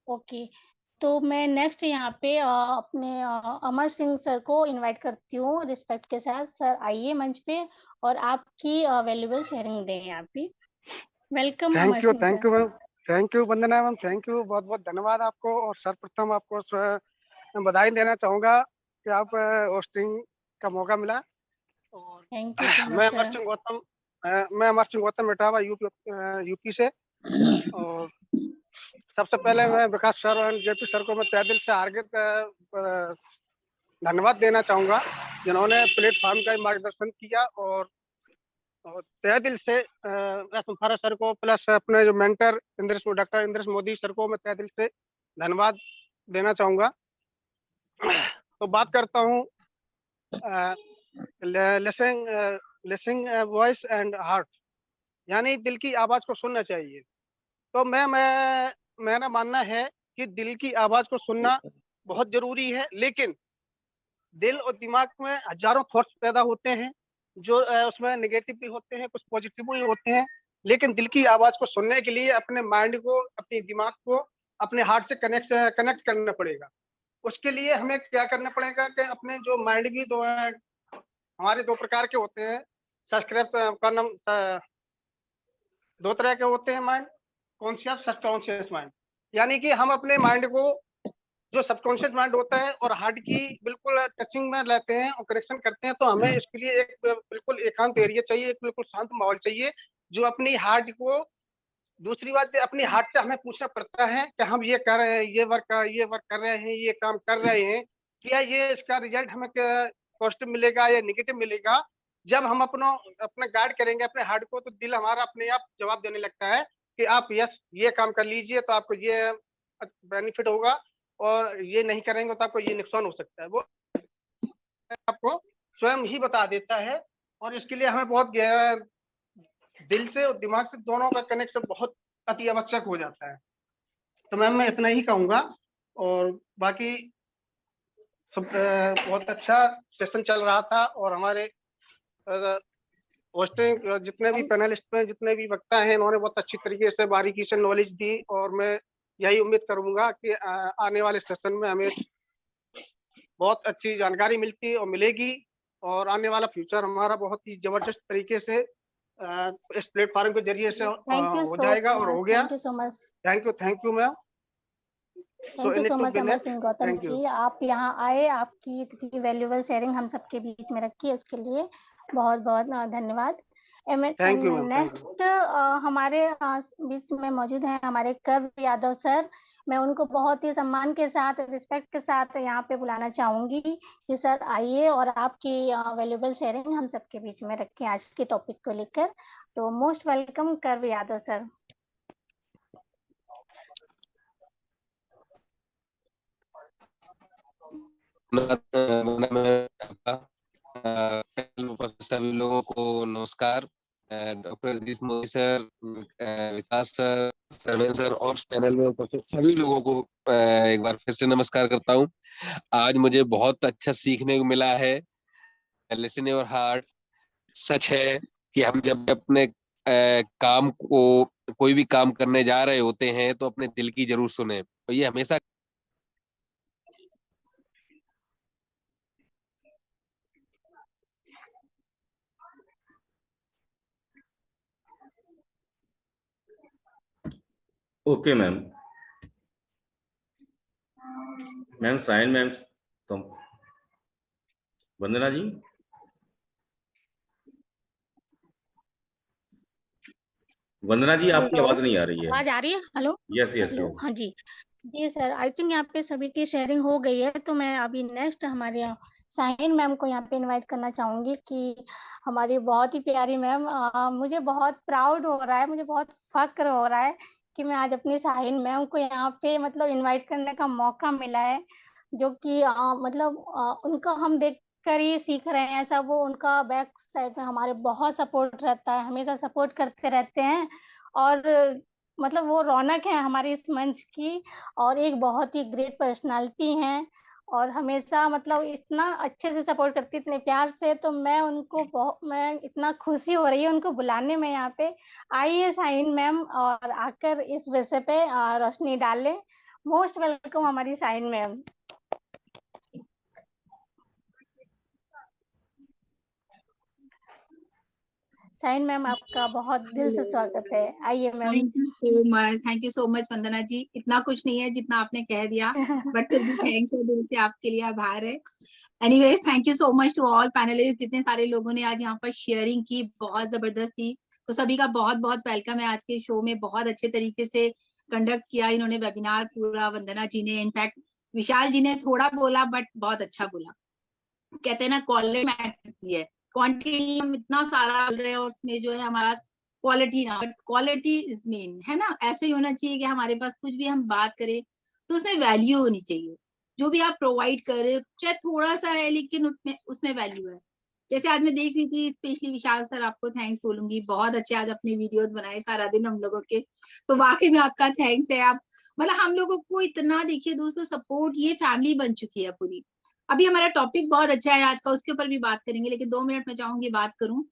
ओके, तो मैं नेक्स्ट यहाँ पे अपने अमर सिंह सर को इनवाइट करती हूँ रिस्पेक्ट के साथ। सर आइए मंच पे और आपकी वैल्यूबल शेयरिंग दें यहाँ पे। Welcome Amar Singh thank sir. You ma'am, thank you Vandana ma'am, thank you, बहुत बहुत धन्यवाद आपको। और सर्वप्रथम आपको बधाई देना चाहूँगा कि आप होस्टिंग का मौका मिला। और थैंक यू सो मच मैं सर। अमर सिंह गौतम इटावा यूपी से। और सबसे पहले मैं विकास सर और जेपी सर को मैं तहे दिल से हार्दिक धन्यवाद देना चाहूँगा, जिन्होंने प्लेटफॉर्म का मार्गदर्शन किया। और तहे दिल से भारत सर को, प्लस अपने जो mentor doctor Indresh Modi sir को मैं तहे दिल से धन्यवाद देना चाहूँगा। तो बात करता हूँ लिसनिंग वॉइस एंड हार्ट, यानी दिल की आवाज़ को सुनना चाहिए। तो मेरा मानना है कि दिल की आवाज़ को सुनना बहुत ज़रूरी है, लेकिन दिल और दिमाग में हजारों थॉट्स पैदा होते हैं, जो उसमें नेगेटिव भी होते हैं, कुछ पॉजिटिव भी होते हैं। लेकिन दिल की आवाज़ को सुनने के लिए अपने माइंड को, अपने दिमाग को अपने हार्ट से कनेक्ट करना पड़ेगा। उसके लिए हमें क्या करना पड़ेगा कि अपने जो माइंड की हमारे 2 प्रकार के होते हैं, सब्सक्राइब का नाम 2 तरह के होते हैं माइंड, कॉन्शियस, सबकॉन्शियस माइंड। यानी कि हम अपने माइंड को, जो सबकॉन्शियस माइंड होता है और हार्ट की बिल्कुल टचिंग में लेते हैं और कनेक्शन करते हैं, तो हमें इसके लिए एक बिल्कुल एकांत एरिया चाहिए, एक बिल्कुल शांत माहौल चाहिए, जो अपनी हार्ट को, दूसरी बात अपनी हार्ट से हमें पूछना पड़ता है कि हम ये कर रहे हैं, ये वर्क कर रहे हैं, ये काम कर रहे हैं, क्या ये इसका रिजल्ट हमें पॉजिटिव मिलेगा या नेगेटिव मिलेगा। जब हम अपना गाइड करेंगे अपने हार्ट को, तो दिल हमारा अपने आप जवाब देने लगता है कि आप यस ये काम कर लीजिए तो आपको ये बेनिफिट होगा, और ये नहीं करेंगे तो आपको ये नुकसान हो सकता है। वो आपको स्वयं ही बता देता है। और इसके लिए हमें बहुत दिल से और दिमाग से दोनों का कनेक्शन बहुत अति आवश्यक हो जाता है। तो मैं इतना ही कहूँगा। और बाकी सब बहुत अच्छा सेशन चल रहा था, और हमारे होस्टिंग जितने भी पैनलिस्ट हैं, जितने भी वक्ता हैं, इन्होंने बहुत अच्छी तरीके से बारीकी से नॉलेज दी। और मैं यही उम्मीद करूंगा कि आने वाले सेशन में हमें बहुत अच्छी जानकारी मिलती और मिलेगी, और आने वाला फ्यूचर हमारा बहुत ही जबरदस्त तरीके से इस प्लेटफॉर्म के जरिए से हो जाएगा और हो गया। Thank you so much. Thank you ma'am. Thank you so much Amar Singh Gautam ji, आप यहाँ आए, आपकी इतनी वैल्यूबल शेयरिंग हम सबके बीच में रखी है, उसके लिए बहुत बहुत धन्यवाद। नेक्स्ट हमारे बीच में मौजूद हैं हमारे कर्व यादव सर। मैं उनको बहुत ही सम्मान के साथ, रिस्पेक्ट के साथ यहाँ पे बुलाना चाहूंगी कि सर आइए और आपकी वैल्यूबल शेयरिंग हम सबके बीच में रखें आज के टॉपिक को लेकर। तो most welcome curve Yadav sir. सभी लोगों को नमस्कार। डॉक्टर इदरीस मोदी सर, विकास सर, सर्वेन सर और पैनल में उपस्थित सभी लोगों को एक बार फिर से नमस्कार करता हूँ। आज मुझे बहुत अच्छा सीखने को मिला है। Listen your heart. सच है कि हम जब अपने काम को कोई भी काम करने जा रहे होते हैं तो अपने दिल की जरूर सुने। तो ये हमेशा okay ma'am. Ma'am Sain ma'am तो वंदना जी। वंदना जी आपकी हेलो, आवाज नहीं आ रही है। आवाज आ रही है? Hello yes yes hello, yes. हाँ जी जी सर, आई थिंक यहाँ पे सभी की शेयरिंग हो गई है, तो मैं अभी नेक्स्ट हमारे शाहीन मैम को यहाँ पे इनवाइट करना चाहूँगी कि हमारी बहुत ही प्यारी मैम, मुझे बहुत प्राउड हो रहा है, मुझे बहुत फक्र हो रहा है कि मैं आज अपनी शाहीन मैम को यहाँ पे मतलब इनवाइट करने का मौका मिला है, जो कि मतलब उनको हम देख कर ही सीख रहे हैं। ऐसा वो उनका बैक साइड में हमारे बहुत सपोर्ट रहता है, हमेशा सपोर्ट करते रहते हैं, और मतलब वो रौनक है हमारे इस मंच की, और एक बहुत ही ग्रेट पर्सनालिटी हैं, और हमेशा मतलब इतना अच्छे से सपोर्ट करती, इतने प्यार से। तो मैं उनको मैं इतना खुशी हो रही है उनको बुलाने में यहाँ पे। आइए शाहीन मैम, और आकर इस विषय पे रोशनी डालें। मोस्ट वेलकम हमारी शाहीन मैम। शाहीन मैम, आपका बहुत दिल से स्वागत है। आइए ma'am. Thank you so much Vandana ji. इतना कुछ नहीं है जितना आपने कह दिया, बट फिर भी थैंक्स है, दिल से आपके लिए आभार है। Anyways, thank you so much to all panelist, जितने सारे लोगों ने आज यहाँ पर शेयरिंग की, बहुत जबरदस्त थी। तो सभी का बहुत बहुत वेलकम है आज के शो में। बहुत अच्छे तरीके से कंडक्ट किया इन्होंने वेबिनार पूरा। वंदना जी ने, इनफैक्ट विशाल जी ने थोड़ा बोला बट बहुत अच्छा बोला। कहते हैं ना, क्वालिटी मैटर करती है। क्वांटिटी हम इतना सारा बोल रहे हैं और उसमें जो है हमारा क्वालिटी ना, बट क्वालिटी इज मेन, है ना। ऐसे ही होना चाहिए कि हमारे पास कुछ भी हम बात करें तो उसमें वैल्यू होनी चाहिए। जो भी आप प्रोवाइड करें, चाहे थोड़ा सा है, लेकिन उसमें वैल्यू है। जैसे आज मैं देख रही थी, स्पेशली विशाल सर, आपको थैंक्स बोलूंगी। बहुत अच्छे आज अपने वीडियोस बनाए सारा दिन हम लोगों के, तो वाकई में आपका थैंक्स है। आप मतलब हम लोगों को इतना, देखिए दोस्तों, सपोर्ट, ये फैमिली बन चुकी है पूरी। अभी हमारा टॉपिक बहुत अच्छा है आज का, उसके ऊपर भी बात करेंगे, लेकिन 2 मिनट में चाहूंगी बात करूं।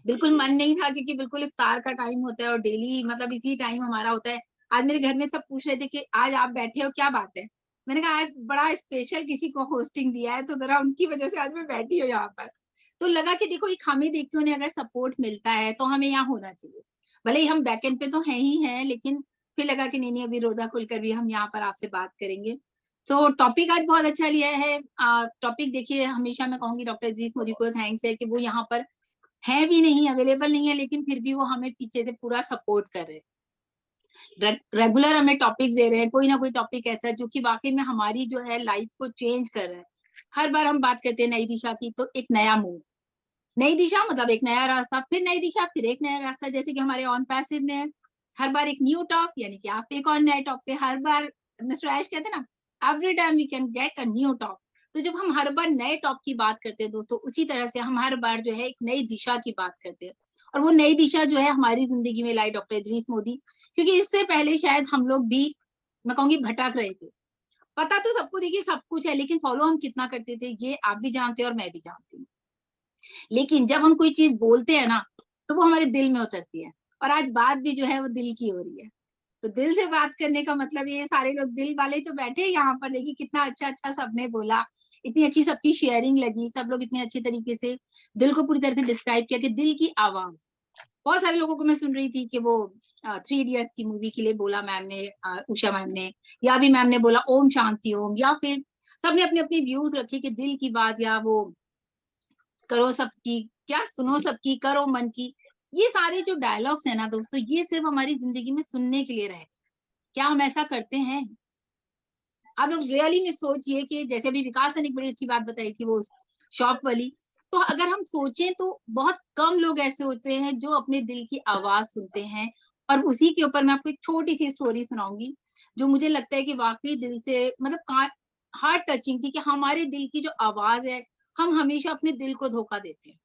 बिल्कुल मन नहीं था, क्योंकि बिल्कुल इफ्तार का टाइम होता है और डेली मतलब इसी टाइम हमारा होता है। आज मेरे घर में सब पूछ रहे थे कि आज आप बैठे हो, क्या बात है। मैंने कहा आज बड़ा स्पेशल किसी को होस्टिंग दिया है, तो जरा उनकी वजह से आज मैं बैठी हूँ यहाँ पर। तो लगा कि देखो, एक हमें देख के उन्हें अगर सपोर्ट मिलता है तो हमें यहाँ होना चाहिए। भले ही हम बैकएंड पे तो है ही हैं, लेकिन फिर लगा कि नहीं, अभी रोजा खुलकर भी हम यहाँ पर आपसे बात करेंगे। तो टॉपिक आज बहुत अच्छा लिया है। टॉपिक देखिए, हमेशा मैं कहूंगी डॉक्टर इदरीस मोदी को थैंक्स है कि वो यहाँ पर है भी नहीं, अवेलेबल नहीं है, लेकिन फिर भी वो हमें पीछे से पूरा सपोर्ट कर रहे हैं। रेगुलर हमें टॉपिक्स दे रहे हैं, कोई ना कोई टॉपिक ऐसा जो कि वाकई में हमारी जो है लाइफ को चेंज कर रहा है। हर बार हम बात करते हैं नई दिशा की, तो एक नया मूव, नई दिशा मतलब एक नया रास्ता, फिर नई दिशा, फिर एक नया रास्ता। जैसे कि हमारे ऑन पैसिव में है, हर बार एक न्यू टॉप, यानी कि आप एक और नए टॉप पे हर बार, मिस्टर ऐश कहते हैं ना, every time we can get a new top. तो जब हम हर बार नए टॉप की बात करते हैं दोस्तों, उसी तरह से हम हर बार जो है एक नई दिशा की बात करते हैं, और वो नई दिशा जो है हमारी जिंदगी में लाई डॉक्टर इदरीस मोदी। क्योंकि इससे पहले शायद हम लोग भी, मैं कहूंगी, भटक रहे थे। पता तो सबको देखिए सब कुछ है, लेकिन फॉलो हम कितना करते थे ये आप भी जानते हैं और मैं भी जानती हूँ। लेकिन जब हम कोई चीज बोलते हैं ना, तो वो हमारे दिल में उतरती है, और आज बात भी जो है वो दिल की हो रही है। तो दिल से बात करने का मतलब, ये सारे लोग दिल वाले तो बैठे हैं यहाँ पर, देखिए कितना अच्छा अच्छा सबने बोला, इतनी अच्छी सबकी शेयरिंग लगी, सब लोग इतने अच्छे तरीके से दिल को पूरी तरह से डिस्क्राइब किया कि दिल की आवाज। बहुत सारे लोगों को मैं सुन रही थी कि वो 3 इडियट्स की मूवी के लिए बोला मैम ने, उषा मैम ने, या भी मैम ने बोला ओम शांति ओम, या फिर सबने अपने अपने व्यूज रखे कि दिल की बात, या वो करो सबकी, क्या सुनो सबकी, करो मन की। ये सारे जो डायलॉग्स है ना दोस्तों, ये सिर्फ हमारी जिंदगी में सुनने के लिए रहे। क्या हम ऐसा करते हैं? आप लोग रियली में सोचिए कि जैसे अभी विकास ने एक बड़ी अच्छी बात बताई थी, वो शॉप वाली। तो अगर हम सोचें तो बहुत कम लोग ऐसे होते हैं जो अपने दिल की आवाज सुनते हैं। और उसी के ऊपर मैं आपको एक छोटी सी स्टोरी सुनाऊंगी, जो मुझे लगता है कि वाकई दिल से, मतलब हार्ट टचिंग थी कि हमारे दिल की जो आवाज है, हम हमेशा अपने दिल को धोखा देते हैं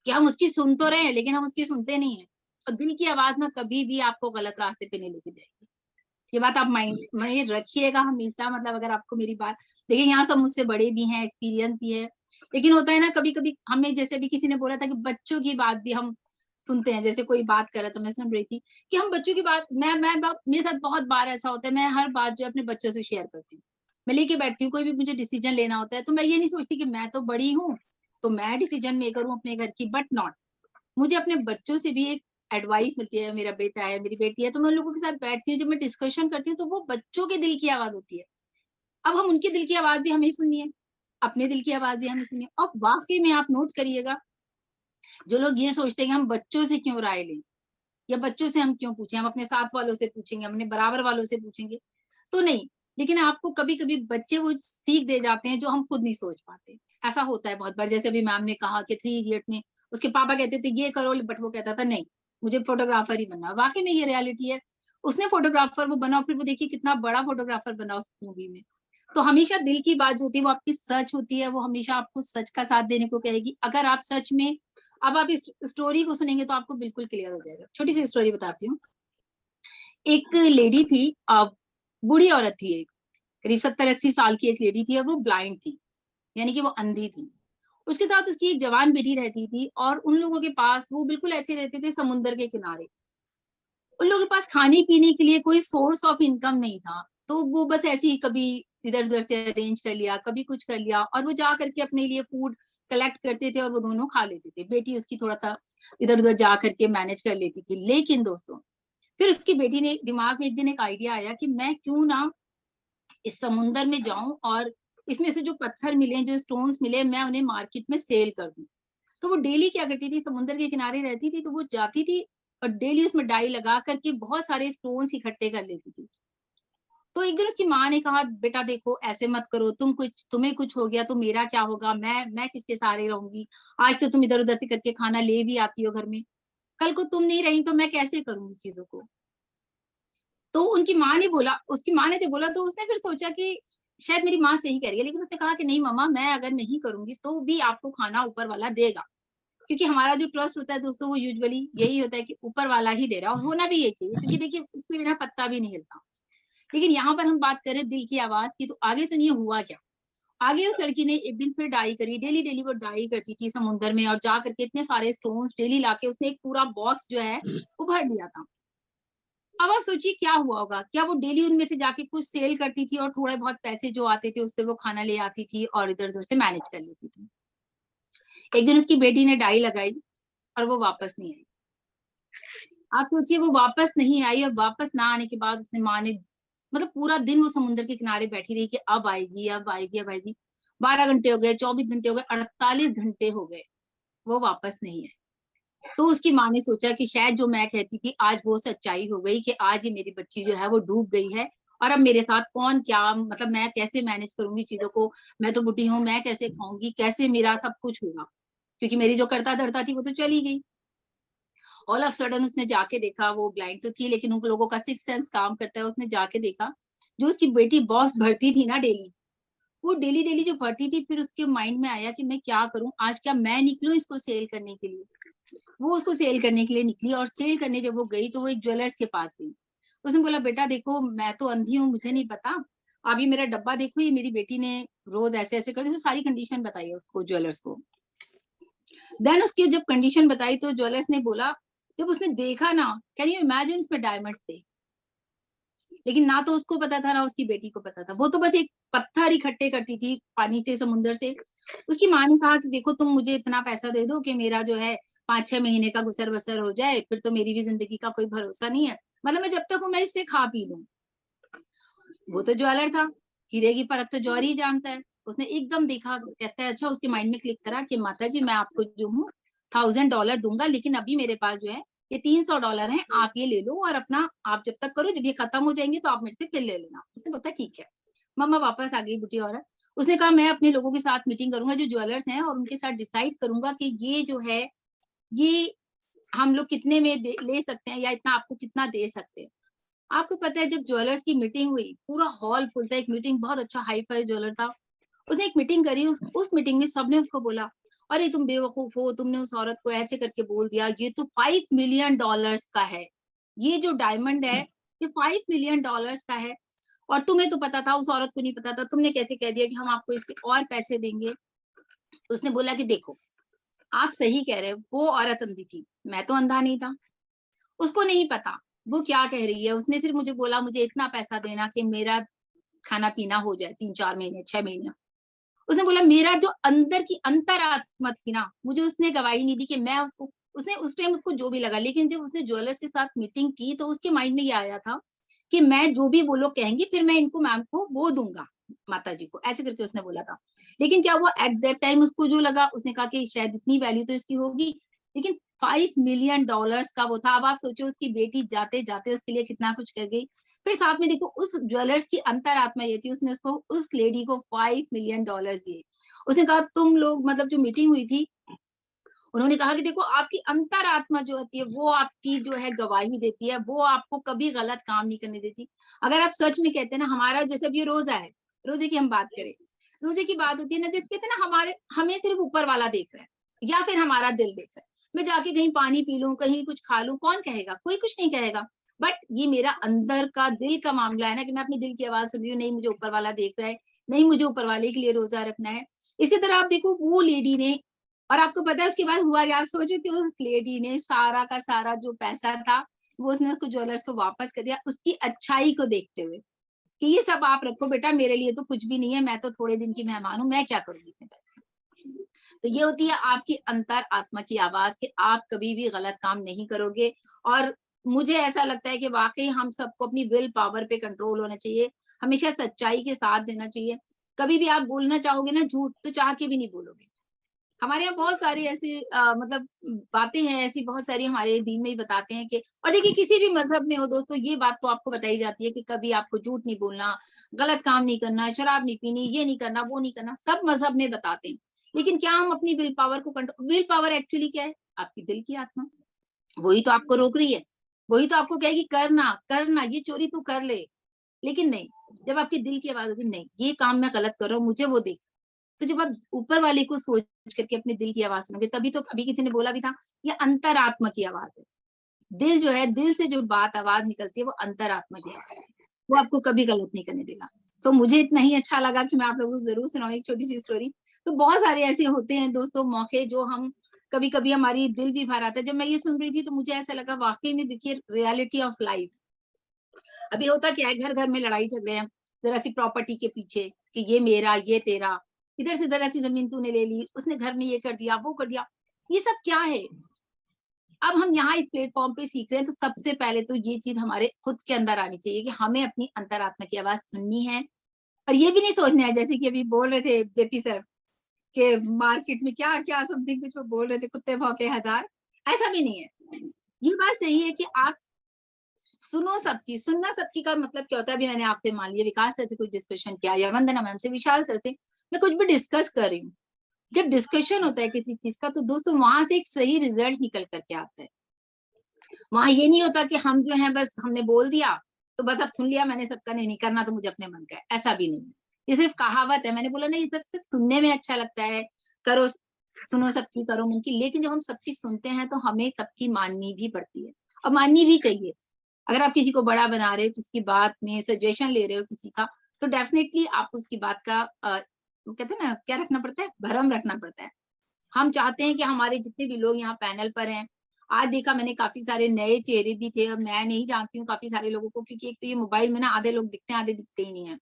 कि हम उसकी सुन तो रहे हैं लेकिन हम उसकी सुनते नहीं है। और दिल की आवाज ना कभी भी आपको गलत रास्ते पे नहीं लेके जाएगी। ये बात आप माइंड में रखिएगा हमेशा। मतलब अगर आपको मेरी बात, देखिए यहाँ सब मुझसे बड़े भी हैं, एक्सपीरियंस भी है, लेकिन होता है ना कभी कभी हमें, जैसे भी किसी ने बोला था कि बच्चों की बात भी हम सुनते हैं। जैसे कोई बात कर रहा था, मैं सुन रही थी कि हम बच्चों की बात, मेरे साथ बहुत बार ऐसा होता है, मैं हर बात जो अपने बच्चों से शेयर करती हूँ, मैं लेके बैठती हूँ। कोई भी मुझे डिसीजन लेना होता है तो मैं ये नहीं सोचती कि मैं तो बड़ी हूँ तो मैं डिसीजन मेकर हूँ अपने घर की, बट नॉट, मुझे अपने बच्चों से भी एक एडवाइस मिलती है। मेरा बेटा है, मेरी बेटी है, तो मैं उन लोगों के साथ बैठती हूँ, जब मैं डिस्कशन करती हूँ तो वो बच्चों के दिल की आवाज होती है। अब हम उनके दिल की आवाज भी हमें सुननी है, अपने दिल की आवाज भी हमें सुननी है। और वाकई में आप नोट करिएगा, जो लोग ये सोचते हैं कि हम बच्चों से क्यों राय लें या बच्चों से हम क्यों पूछें, हम अपने साथ वालों से पूछेंगे, अपने बराबर वालों से पूछेंगे, तो नहीं। लेकिन आपको कभी कभी बच्चे वो सीख दे जाते हैं जो हम खुद नहीं सोच पाते। ऐसा होता है बहुत बार। जैसे अभी मैम ने कहा कि 3 इडियट में उसके पापा कहते थे ये करो, बट वो कहता था नहीं मुझे फोटोग्राफर ही बनना। वाकई में ये रियलिटी है, उसने फोटोग्राफर वो बना, फिर वो देखिए कितना बड़ा फोटोग्राफर बना उस मूवी में। तो हमेशा दिल की बात जो होती है वो आपकी सच होती है, वो हमेशा आपको सच का साथ देने को कहेगी। अगर आप सच में, अब आप इस स्टोरी को सुनेंगे तो आपको बिल्कुल क्लियर हो जाएगा। छोटी सी स्टोरी बताती हूँ। एक लेडी थी, बूढ़ी औरत थी, एक करीब 70-80 साल की एक लेडी थी, और वो ब्लाइंड थी, यानी कि वो अंधी थी। उसके साथ उसकी एक जवान बेटी रहती थी, और उन लोगों के पास, वो बिल्कुल ऐसे रहते थे समुद्र के किनारे, उन लोगों के पास खाने पीने के लिए कोई सोर्स ऑफ इनकम नहीं था। तो वो बस ऐसे ही कभी इधर उधर से अरेंज कर लिया, कभी कुछ कर लिया, और वो जा करके अपने लिए फूड कलेक्ट करते थे और वो दोनों खा लेते थे। बेटी उसकी थोड़ा सा इधर उधर जा करके मैनेज कर लेती थी। लेकिन दोस्तों, फिर उसकी बेटी ने दिमाग में एक दिन एक आइडिया आया कि मैं क्यों ना इस समुंदर में जाऊं और इसमें से जो पत्थर मिले, जो स्टोन्स मिले, मैं उन्हें मार्केट में सेल कर दूं। तो वो डेली क्या करती थी, समुद्र के किनारे रहती थी, तो वो जाती थी और डेली उसमें डाई लगा करके बहुत सारे स्टोन्स इकट्ठे कर लेती थी। तो एक दिन उसकी माँ ने कहा, बेटा देखो ऐसे मत करो, तुम्हें कुछ हो गया तो मेरा क्या होगा, मैं किसके सहारे रहूंगी। आज तो तुम इधर उधर से करके खाना ले भी आती हो घर में, कल को तुम नहीं रही तो मैं कैसे करूंगी चीजों को। तो उनकी माँ ने बोला, उसकी माँ ने जब बोला तो उसने फिर सोचा कि शायद मेरी माँ सही कह रही है। लेकिन उसने कहा कि नहीं मम्मा, मैं अगर नहीं करूंगी तो भी आपको खाना ऊपर वाला देगा। क्योंकि हमारा जो ट्रस्ट होता है दोस्तों, वो यूजुअली यही होता है कि ऊपर वाला ही दे रहा है, और होना भी यही चाहिए, क्योंकि देखिए उसके बिना पत्ता भी नहीं हिलता। लेकिन यहाँ पर हम बात करें दिल की आवाज की, तो आगे सुनिए हुआ क्या। आगे उस लड़की ने एक दिन फिर डाई करी, डेली डेली वो डाई करती थी समुद्र में, और जा करके इतने सारे स्टोन्स डेली लाके उसने एक पूरा बॉक्स जो है वो भर लिया था। अब आप सोचिए क्या हुआ होगा। क्या वो डेली उनमें से जाके कुछ सेल करती थी और थोड़े बहुत पैसे जो आते थे उससे वो खाना ले आती थी और इधर उधर से मैनेज कर लेती थी। एक दिन उसकी बेटी ने डाई लगाई और वो वापस नहीं आई। आप सोचिए वो वापस नहीं आई, और वापस ना आने के बाद उसने माँ ने, मतलब पूरा दिन वो समुद्र के किनारे बैठी रही कि अब आएगी अब आएगी अब आएगी। 12 घंटे हो गए, 24 घंटे हो गए, 48 घंटे हो गए, वो वापस नहीं आई। तो उसकी माँ ने सोचा कि शायद जो मैं कहती थी आज वो सच्चाई हो गई, कि आज ही मेरी बच्ची जो है वो डूब गई है, और अब मेरे साथ कौन क्या, मतलब मैं कैसे मैनेज करूंगी चीजों को, मैं तो बुढ़ी हूँ, मैं कैसे खाऊंगी, कैसे मेरा सब कुछ होगा, क्योंकि मेरी जो करता धरता थी वो तो चली गई। ऑल ऑफ सडन उसने जाके देखा, वो ब्लाइंड तो थी लेकिन उन लोगों का सिक्स सेंस काम करता है। उसने जाके देखा जो उसकी बेटी बॉक्स भरती थी ना डेली, वो डेली डेली जो भरती थी, फिर उसके माइंड में आया कि मैं क्या करूं, आज क्या मैं निकलूं इसको सेल करने के लिए। वो उसको सेल करने के लिए निकली, और सेल करने जब वो गई तो वो एक ज्वेलर्स के पास गई। उसने बोला, बेटा देखो मैं तो अंधी हूँ, मुझे नहीं पता, आप ये मेरा डब्बा देखो, ये मेरी बेटी ने रोज ऐसे ऐसे कर, सारी कंडीशन बताई उसको, ज्वेलर्स को। देन उसकी जब कंडीशन बताई तो ज्वेलर्स ने बोला, जब उसने देखा ना, कैन यू इमेजिन उसमें डायमंड्स थे। लेकिन ना तो उसको पता था ना उसकी बेटी को पता था, वो तो बस एक पत्थर इकट्ठे करती थी पानी से, समुद्र से। उसकी माँ ने कहा कि देखो तुम मुझे इतना पैसा दे दो कि मेरा जो है 5-6 महीने का गुजर बसर हो जाए, फिर तो मेरी भी जिंदगी का कोई भरोसा नहीं है, मतलब मैं जब तक हूँ मैं इससे खा पी लूं। वो तो ज्वेलर था, हीरे की परख तो जौहरी ही जानता है। उसने एकदम देखा, कहता है अच्छा, उसके माइंड में क्लिक करा कि माता जी मैं आपको जो हूँ $1000 दूंगा, लेकिन अभी मेरे पास जो है ये $300 है, आप ये ले लो और अपना आप जब तक करो, जब ये खत्म हो जाएंगे तो आप मेरे से फिर ले लेना। उसने बोला ठीक है। मम्मा वापस आ गई बुढ़ी औरत। उसने कहा मैं अपने लोगों के साथ मीटिंग करूंगा जो ज्वेलर्स हैं, और उनके साथ डिसाइड करूंगा कि ये जो है ये हम लोग कितने में ले सकते हैं, या इतना आपको कितना दे सकते हैं। आपको पता है जब ज्वेलर्स की मीटिंग हुई, पूरा हॉल फुल था, एक मीटिंग, बहुत अच्छा हाई फाई ज्वेलर था, उसने एक मीटिंग करी, उस मीटिंग में सबने उसको बोला, अरे तुम बेवकूफ हो, तुमने उस औरत को ऐसे करके बोल दिया, ये तो $5 मिलियन का है, ये जो डायमंड है ये $5 मिलियन का है, और तुम्हें तो पता था, उस औरत को नहीं पता था, तुमने कैसे कह दिया कि हम आपको इसके और पैसे देंगे। उसने बोला कि देखो आप सही कह रहे हो, वो औरत अंधी थी, मैं तो अंधा नहीं था, उसको नहीं पता वो क्या कह रही है, उसने सिर्फ मुझे बोला मुझे इतना पैसा देना कि मेरा खाना पीना हो जाए 3-4 महीने 6 महीने। उसने बोला मेरा जो अंदर की अंतरात्मा थी ना, मुझे उसने गवाही नहीं दी कि मैं उसको, उसने उस टाइम उसको जो भी लगा, लेकिन जब उसने ज्वेलर्स के साथ मीटिंग की तो उसके माइंड में ये आया था कि मैं जो भी वो लोग कहेंगे फिर मैं इनको मैम को वो दूंगा, माता जी को, ऐसे करके उसने बोला था। लेकिन क्या वो एट दैट टाइम उसको जो लगा, उसने कहा कि शायद इतनी वैल्यू तो इसकी होगी, लेकिन $5 मिलियन का वो था। अब आप सोचो उसकी बेटी जाते जाते उसके लिए कितना कुछ कर गई। फिर साथ में देखो उस ज्वेलर्स की अंतरात्मा ये थी, उसने उसको, उस लेडी को $5 मिलियन दिए। उसने कहा तुम लोग, मतलब जो मीटिंग हुई थी, उन्होंने कहा कि देखो आपकी अंतरात्मा जो होती है वो आपकी जो है गवाही देती है, वो आपको कभी गलत काम नहीं करने देती। अगर आप सच में कहते हैं ना, हमारा जैसे भी रोजा है, रोजे की हम बात करें, रोजे की बात होती है ना, जैसे कहते हैं ना हमारे, हमें सिर्फ ऊपर वाला देख रहा है या फिर हमारा दिल देख रहा है। मैं जाके कहीं पानी पी लूं, कहीं कुछ खा लूं, कौन कहेगा? कोई कुछ नहीं कहेगा। बट ये मेरा अंदर का दिल का मामला है ना, कि मैं अपने दिल की आवाज सुन रही हूँ, नहीं मुझे ऊपर वाला देख रहा है, नहीं मुझे ऊपर वाले के लिए रोजा रखना है। इसी तरह आप देखो वो लेडी ने, और आपको पता है उसके बाद हुआ क्या? आप सोचो कि उस लेडी ने सारा का सारा जो पैसा था वो उसने उसको ज्वेलर्स को वापस कर दिया, उसकी अच्छाई को देखते हुए कि ये सब आप रखो बेटा, मेरे लिए तो कुछ भी नहीं है, मैं तो थोड़े दिन की मेहमान हूँ, मैं क्या करूंगी इतने पैसे। तो ये होती है आपकी अंतर आत्मा की आवाज कि आप कभी भी गलत काम नहीं करोगे। और मुझे ऐसा लगता है कि वाकई हम सबको अपनी विल पावर पे कंट्रोल होना चाहिए, हमेशा सच्चाई के साथ देना चाहिए। कभी भी आप बोलना चाहोगे ना झूठ, तो चाह के भी नहीं बोलोगे। हमारे यहाँ बहुत सारी ऐसी मतलब बातें हैं, ऐसी बहुत सारी हमारे दीन में ही बताते हैं कि, और देखिए किसी भी मजहब में हो दोस्तों, ये बात तो आपको बताई जाती है कि कभी आपको झूठ नहीं बोलना, गलत काम नहीं करना, शराब नहीं पीनी, ये नहीं करना, वो नहीं करना, सब मजहब में बताते हैं। लेकिन क्या हम अपनी विल पावर को कंट्रोल, विल पावर एक्चुअली क्या है? आपकी दिल की आत्मा, वही तो आपको रोक रही है, वही तो आपको कहेगी करना करना, ये चोरी तू कर ले। लेकिन नहीं, जब आपके दिल की आवाज होगी नहीं ये काम मैं गलत कर रहा हूँ, मुझे वो देख, तो जब आप ऊपर वाले को सोच करके अपने दिल की आवाज सुनोगे, तभी तो अभी किसी ने बोला भी था, ये अंतरात्मा की आवाज है। दिल जो है, दिल से जो बात आवाज निकलती है वो अंतरात्मा की आवाज है, वो आपको कभी गलत नहीं करने देगा। तो मुझे इतना ही अच्छा लगा कि मैं आप लोगों को जरूर सुनाऊं एक छोटी सी स्टोरी। तो बहुत सारे ऐसे होते हैं दोस्तों मौके, जो हम कभी कभी हमारी दिल भी भर आता है। जब मैं ये सुन रही थी तो मुझे ऐसा लगा वाकई में देखिए रियलिटी ऑफ लाइफ। अभी होता क्या है, घर घर में लड़ाई झगड़े हैं जरा सी प्रॉपर्टी के पीछे कि ये मेरा ये तेरा, इधर से जरा सी जमीन तूने ले ली, उसने घर में ये कर दिया वो कर दिया, ये सब क्या है? अब हम यहाँ इस प्लेटफॉर्म पे सीख रहे हैं, तो सबसे पहले तो ये चीज हमारे खुद के अंदर आनी चाहिए कि हमें अपनी अंतरात्मा की आवाज सुननी है। और ये भी नहीं सोचना है, जैसे कि अभी बोल रहे थे जेपी सर के मार्केट में क्या क्या समथिंग कुछ वो बोल रहे थे, कुत्ते भौंके हजार, ऐसा भी नहीं है। ये बात सही है कि आप सुनो सबकी, सुनना सबकी का मतलब क्या होता है? अभी मैंने आपसे मान लिया विकास सर से कुछ डिस्कशन किया, या वंदना मैम से, विशाल सर से मैं कुछ भी डिस्कस कर रही हूँ। जब डिस्कशन होता है किसी चीज का, तो दोस्तों वहां से एक सही रिजल्ट निकल करके आता है। वहां ये नहीं होता कि हम जो है बस हमने बोल दिया तो बस अब सुन लिया मैंने सबका, नहीं करना तो मुझे अपने मन का है, ऐसा भी नहीं है। ये सिर्फ कहावत है, मैंने बोला नहीं, ये सब सिर्फ सुनने में अच्छा लगता है, करो सुनो सबकी करो मन की, लेकिन जब हम सबकी सुनते हैं तो हमें सबकी माननी भी पड़ती है, और माननी भी चाहिए। अगर आप किसी को बड़ा बना रहे हो, किसी की बात में सजेशन ले रहे हो किसी का, तो डेफिनेटली आपको उसकी बात का कहते हैं ना क्या रखना पड़ता है, भरम रखना पड़ता है। हम चाहते हैं कि हमारे जितने भी लोग यहाँ पैनल पर हैं, आज देखा मैंने काफी सारे नए चेहरे भी थे, मैं नहीं जानती हूँ काफी सारे लोगों को, क्योंकि एक तो ये मोबाइल में ना आधे लोग दिखते हैं आधे दिखते ही नहीं है।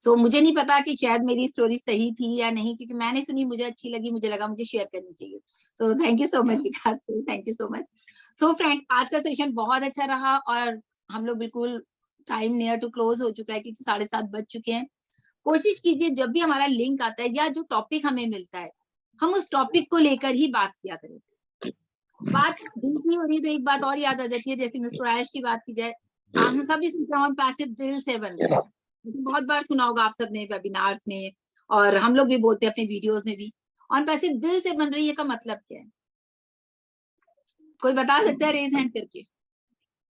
सो मुझे नहीं पता कि शायद मेरी स्टोरी सही थी या नहीं, क्योंकि मैंने सुनी, मुझे अच्छी लगी, मुझे लगा मुझे शेयर करनी चाहिए। So thank you so much Vikas, thank you so much. So friend, आज का सेशन बहुत अच्छा रहा, और हम लोग बिल्कुल टाइम नियर टू क्लोज हो चुका है, क्योंकि 7:30 बज चुके हैं। कोशिश कीजिए जब भी हमारा लिंक आता है या जो टॉपिक हमें मिलता है, हम उस टॉपिक को लेकर ही बात किया करें। बात दिल की हो रही है तो एक बात और याद आ जाती है, जैसे मिस्टर आयश की बात की जाए, हम सभी सुनते हैं पैसिव दिल से बन रहे हैं, बहुत बार सुना होगा आप सबने वेबिनार्स में, और हम लोग भी बोलते हैं अपने वीडियोस में भी, ऑन पैसिव दिल से बन रही है का मतलब क्या है? कोई बता सकता है रेज हैंड करके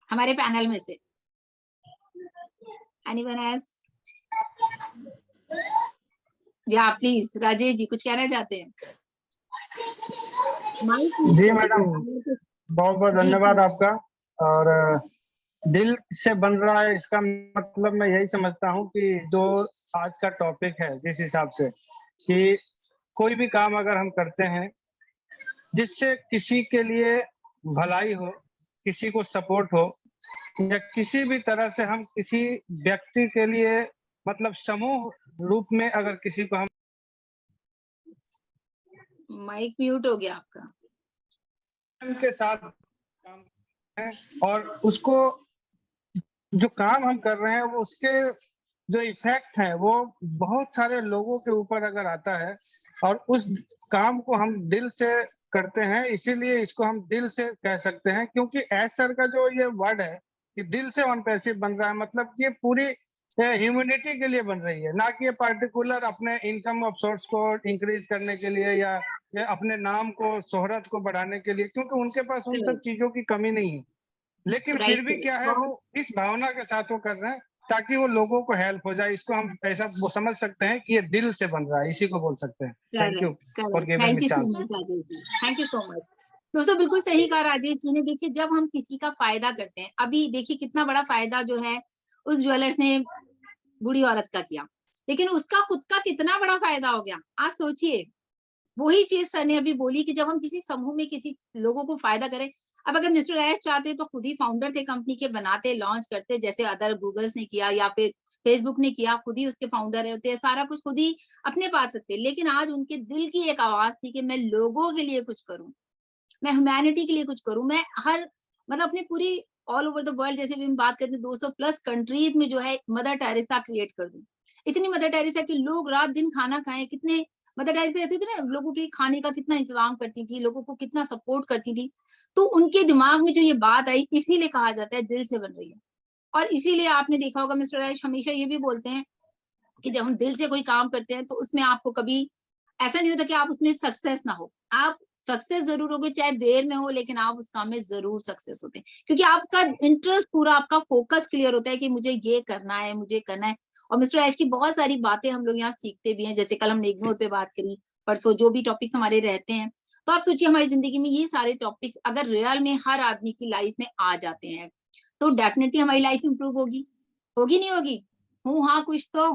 हमारे पैनल में से? Anyone else? या प्लीज राजेश जी कुछ कहना चाहते हैं? जी मैडम, बहुत बहुत धन्यवाद आपका। और दिल से बन रहा है, इसका मतलब मैं यही समझता हूँ कि जो आज का टॉपिक है, जिस हिसाब से कि कोई भी काम अगर हम करते हैं जिससे किसी के लिए भलाई हो, किसी को सपोर्ट हो, या किसी भी तरह से हम किसी व्यक्ति के लिए मतलब समूह रूप में अगर किसी को हम माइक म्यूट हो गया आपका के साथ काम करते हैं और उसको जो काम हम कर रहे हैं वो उसके जो इफेक्ट है वो बहुत सारे लोगों के ऊपर अगर आता है और उस काम को हम दिल से करते हैं, इसीलिए इसको हम दिल से कह सकते हैं। क्योंकि एस सर का जो ये वर्ड है कि दिल से ऑन पैसिव बन रहा है, मतलब ये पूरी ह्यूमैनिटी के लिए बन रही है, ना कि ये पार्टिकुलर अपने इनकम ऑफ सोर्स को इंक्रीज करने के लिए या अपने नाम को, शोहरत को बढ़ाने के लिए, क्योंकि उनके पास उन सब चीजों की कमी नहीं है। लेकिन फिर भी क्या है, वो इस भावना के साथ वो कर रहे हैं ताकि वो लोगों को हेल्प हो जाए। इसको हम ऐसा वो समझ सकते हैं कि ये दिल से बन रहा है, इसी को बोल सकते हैं। Thank you for giving me chance. Thank you so much दोस्तों, बिल्कुल सही कहा राजेश जी ने। देखिए जब हम किसी का फायदा करते हैं, अभी देखिए कितना बड़ा फायदा जो है उस ज्वेलर्स ने बूढ़ी औरत का किया, लेकिन उसका खुद का कितना बड़ा फायदा हो गया। आप सोचिए, वही चीज सर ने अभी बोली कि जब हम किसी समूह में किसी लोगों को फायदा करें। अब अगर मिस्टर ऐश चाहते तो खुद ही फाउंडर थे कंपनी के, बनाते लॉन्च करते, जैसे अदर गूगल्स ने किया या फिर फेसबुक ने किया, खुद ही उसके फाउंडर होते, सारा कुछ खुद ही अपने पास रखते। लेकिन आज उनके दिल की एक आवाज थी कि मैं लोगों के लिए कुछ करूं, मैं ह्यूमैनिटी के लिए कुछ करूं, मैं हर मतलब अपनी पूरी ऑल ओवर द वर्ल्ड, जैसे भी हम बात करते हैं 200+ कंट्रीज में जो है मदर टेरेसा क्रिएट कर दूं। इतनी मदर टेरेसा कि लोग रात दिन खाना खाएं। कितने मदर टेरेसा रहती थी ना, लोगों के खाने का कितना इंतजाम करती थी, लोगों को कितना सपोर्ट करती थी। तो उनके दिमाग में जो ये बात आई, इसीलिए कहा जाता है दिल से बन रही है। और इसीलिए आपने देखा होगा मिस्टर ऐश हमेशा ये भी बोलते हैं कि जब हम दिल से कोई काम करते हैं तो उसमें आपको कभी ऐसा नहीं होता कि आप उसमें सक्सेस ना हो। आप सक्सेस जरूर होगे, चाहे देर में हो, लेकिन आप उस काम में जरूर सक्सेस होते हैं, क्योंकि आपका इंटरेस्ट पूरा, आपका फोकस क्लियर होता है कि मुझे ये करना है, मुझे करना है। और मिस्टर ऐश की बहुत सारी बातें हम लोग यहाँ सीखते भी हैं, जैसे कल हमने इग्नोर पे बात करी, परसों जो भी टॉपिक हमारे रहते हैं। तो आप सोचिए हमारी जिंदगी में ये सारे टॉपिक अगर रियल में हर आदमी की लाइफ में आ जाते हैं तो डेफिनेटली हमारी लाइफ इंप्रूव होगी। होगी नहीं होगी? हाँ कुछ तो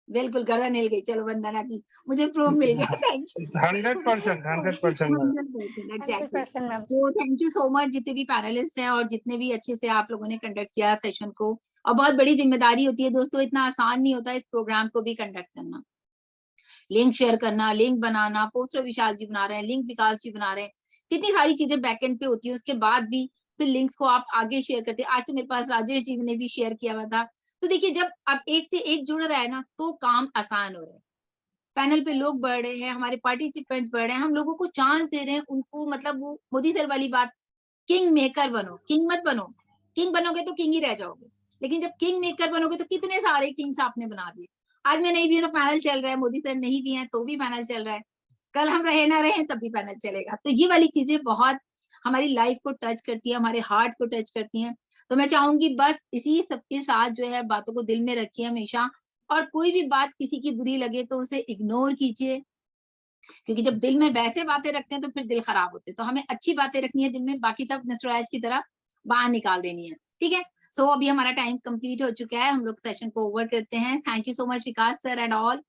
बिल्कुल गर्दन हिल गई। चलो वंदना की मुझे प्रूफ मिल गया। Thank you 100%। Exactly. So thank you so much जितने भी पैनलिस्ट हैं और जितने भी अच्छे से आप लोगों ने कंडक्ट किया सेशन को। और बहुत बड़ी जिम्मेदारी होती है दोस्तों, इतना आसान नहीं होता इस प्रोग्राम को भी कंडक्ट करना। लिंक शेयर करना, लिंक बनाना, पोस्टर विशाल जी बना रहे हैं, लिंक विकास जी बना रहे हैं, कितनी सारी चीजें बैकएंड पे होती है। उसके बाद भी फिर लिंक्स को आप आगे शेयर करते हैं। आज तो मेरे पास राजेश जी ने भी शेयर किया हुआ था। तो देखिए जब अब एक से एक जुड़ रहा है ना तो काम आसान हो रहा है। पैनल पे लोग बढ़ रहे हैं, हमारे पार्टिसिपेंट्स बढ़ रहे हैं, हम लोगों को चांस दे रहे हैं उनको। मतलब वो मोदी सर वाली बात, किंग मेकर बनो, किंग मत बनो। किंग बनोगे तो किंग ही रह जाओगे, लेकिन जब किंग मेकर बनोगे तो कितने सारे किंग्स आपने बना दिए। आज मैं नहीं भी हूं तो पैनल चल रहा है, मोदी सर नहीं भी हैं तो भी पैनल चल रहा है, कल हम रहे ना रहे तब भी पैनल चलेगा। तो ये वाली चीजें बहुत हमारी लाइफ को टच करती है, हमारे हार्ट को टच करती हैं। तो मैं चाहूंगी बस इसी सबके साथ जो है बातों को दिल में रखिए हमेशा, और कोई भी बात किसी की बुरी लगे तो उसे इग्नोर कीजिए, क्योंकि जब दिल में वैसे बातें रखते हैं तो फिर दिल खराब होते हैं। तो हमें अच्छी बातें रखनी है दिल में, बाकी सब मिस्टर की तरह बाहर निकाल देनी है। ठीक है, सो अभी हमारा टाइम कंप्लीट हो चुका है, हम लोग सेशन को ओवर करते हैं। Thank you so much Vikas sir and all.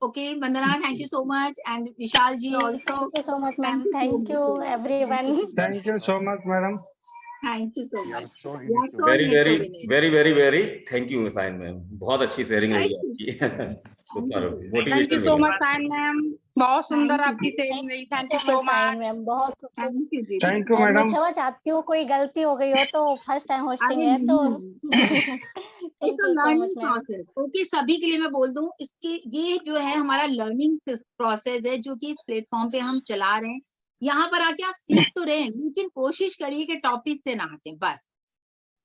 Okay Vandana, thank you so much, and Vishal ji also. Thank you so much ma'am. Thank you everyone. Thank you so much madam. Thank you so much. Very thank you Sain ma'am, बहुत अच्छी शेयरिंग रही आपकी। Thank you so much Sain ma'am, बहुत सुंदर आपकी शेयरिंग रही। Thank you so much ma'am, बहुत थैंक यू मैडम। क्षमा चाहती हूँ कोई गलती हो गई हो तो, फर्स्ट टाइम होस्टिंग है तो। Thank you so much ma'am. Okay, सभी के लिए मैं बोल दूं, इसके ये जो है हमारा लर्निंग प्रोसेस है जो कि इस प्लेटफॉर्म पे हम चला रहे हैं। यहाँ पर आके आप सीख तो रहे हैं, लेकिन कोशिश करिए कि टॉपिक से ना हटें बस।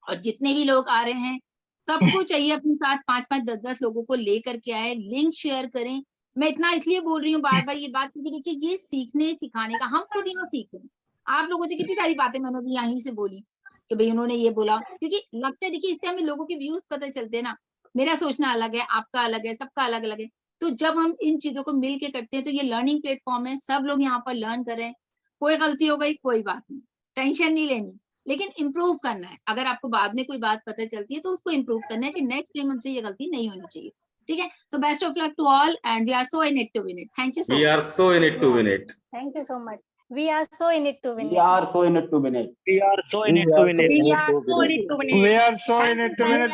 और जितने भी लोग आ रहे हैं सबको चाहिए अपने साथ 5-5, 10-10 लोगों को लेकर के आए, लिंक शेयर करें। मैं इतना इसलिए बोल रही हूँ बार बार ये बात, क्योंकि देखिए ये सीखने सिखाने का, हम खुद यहाँ सीख रहे हैं। आप लोगों से कितनी सारी बातें मैंने भी यहीं से बोली कि भाई उन्होंने ये बोला, क्योंकि लगता है देखिए इससे हमें लोगों के व्यूज पता चलते हैं ना। मेरा सोचना अलग है, आपका अलग है, सबका अलग अलग है। तो जब हम इन चीजों को मिल के करते हैं तो ये लर्निंग प्लेटफॉर्म है, सब लोग यहाँ पर लर्न करें। कोई गलती हो गई कोई बात नहीं, टेंशन नहीं लेनी, लेकिन इम्प्रूव करना है। अगर आपको बाद में कोई बात पता चलती है तो उसको इम्प्रूव करना है कि नेक्स्ट टाइम हमसे ये गलती नहीं होनी चाहिए। ठीक है, so best of luck to all and we are so in it to win it. Thank you so We much. are so in it to win it. Thank you so much. We are so in it to win We it. are so in it to win it. We are so in it to win it. We are so in it to win We it. are so in it to win it.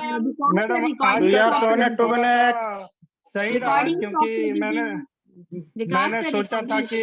Madam आज We का are so in it to topic win थोड़ा it. सा सही रहा, क्योंकि मैंने सोचा था कि